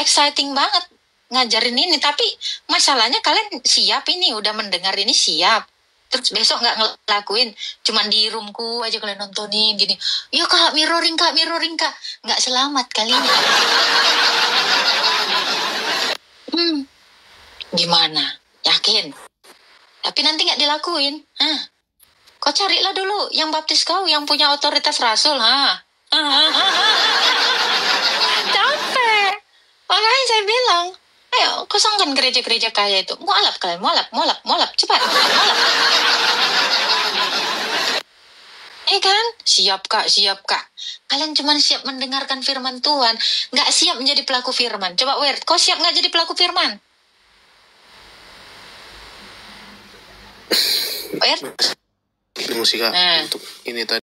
exciting banget ngajarin ini, tapi masalahnya kalian siap ini, udah mendengar ini siap. Terus besok nggak ngelakuin, cuman di roomku aja kalian nontonin gini. Ya kak, mirroring kak, nggak selamat kalian. Gimana? Yakin? Tapi nanti nggak dilakuin. Kau carilah dulu yang baptis kau, yang punya otoritas rasul. Capek. Makanya saya bilang, ayo kosongkan gereja-gereja kaya itu. Mualaf kalian, mualaf. Cepat, mualaf. Kan? Siap kak. Kalian cuma siap mendengarkan firman Tuhan, nggak siap menjadi pelaku firman. Coba Wer, kau siap nggak jadi pelaku firman? Musik untuk ini tadi.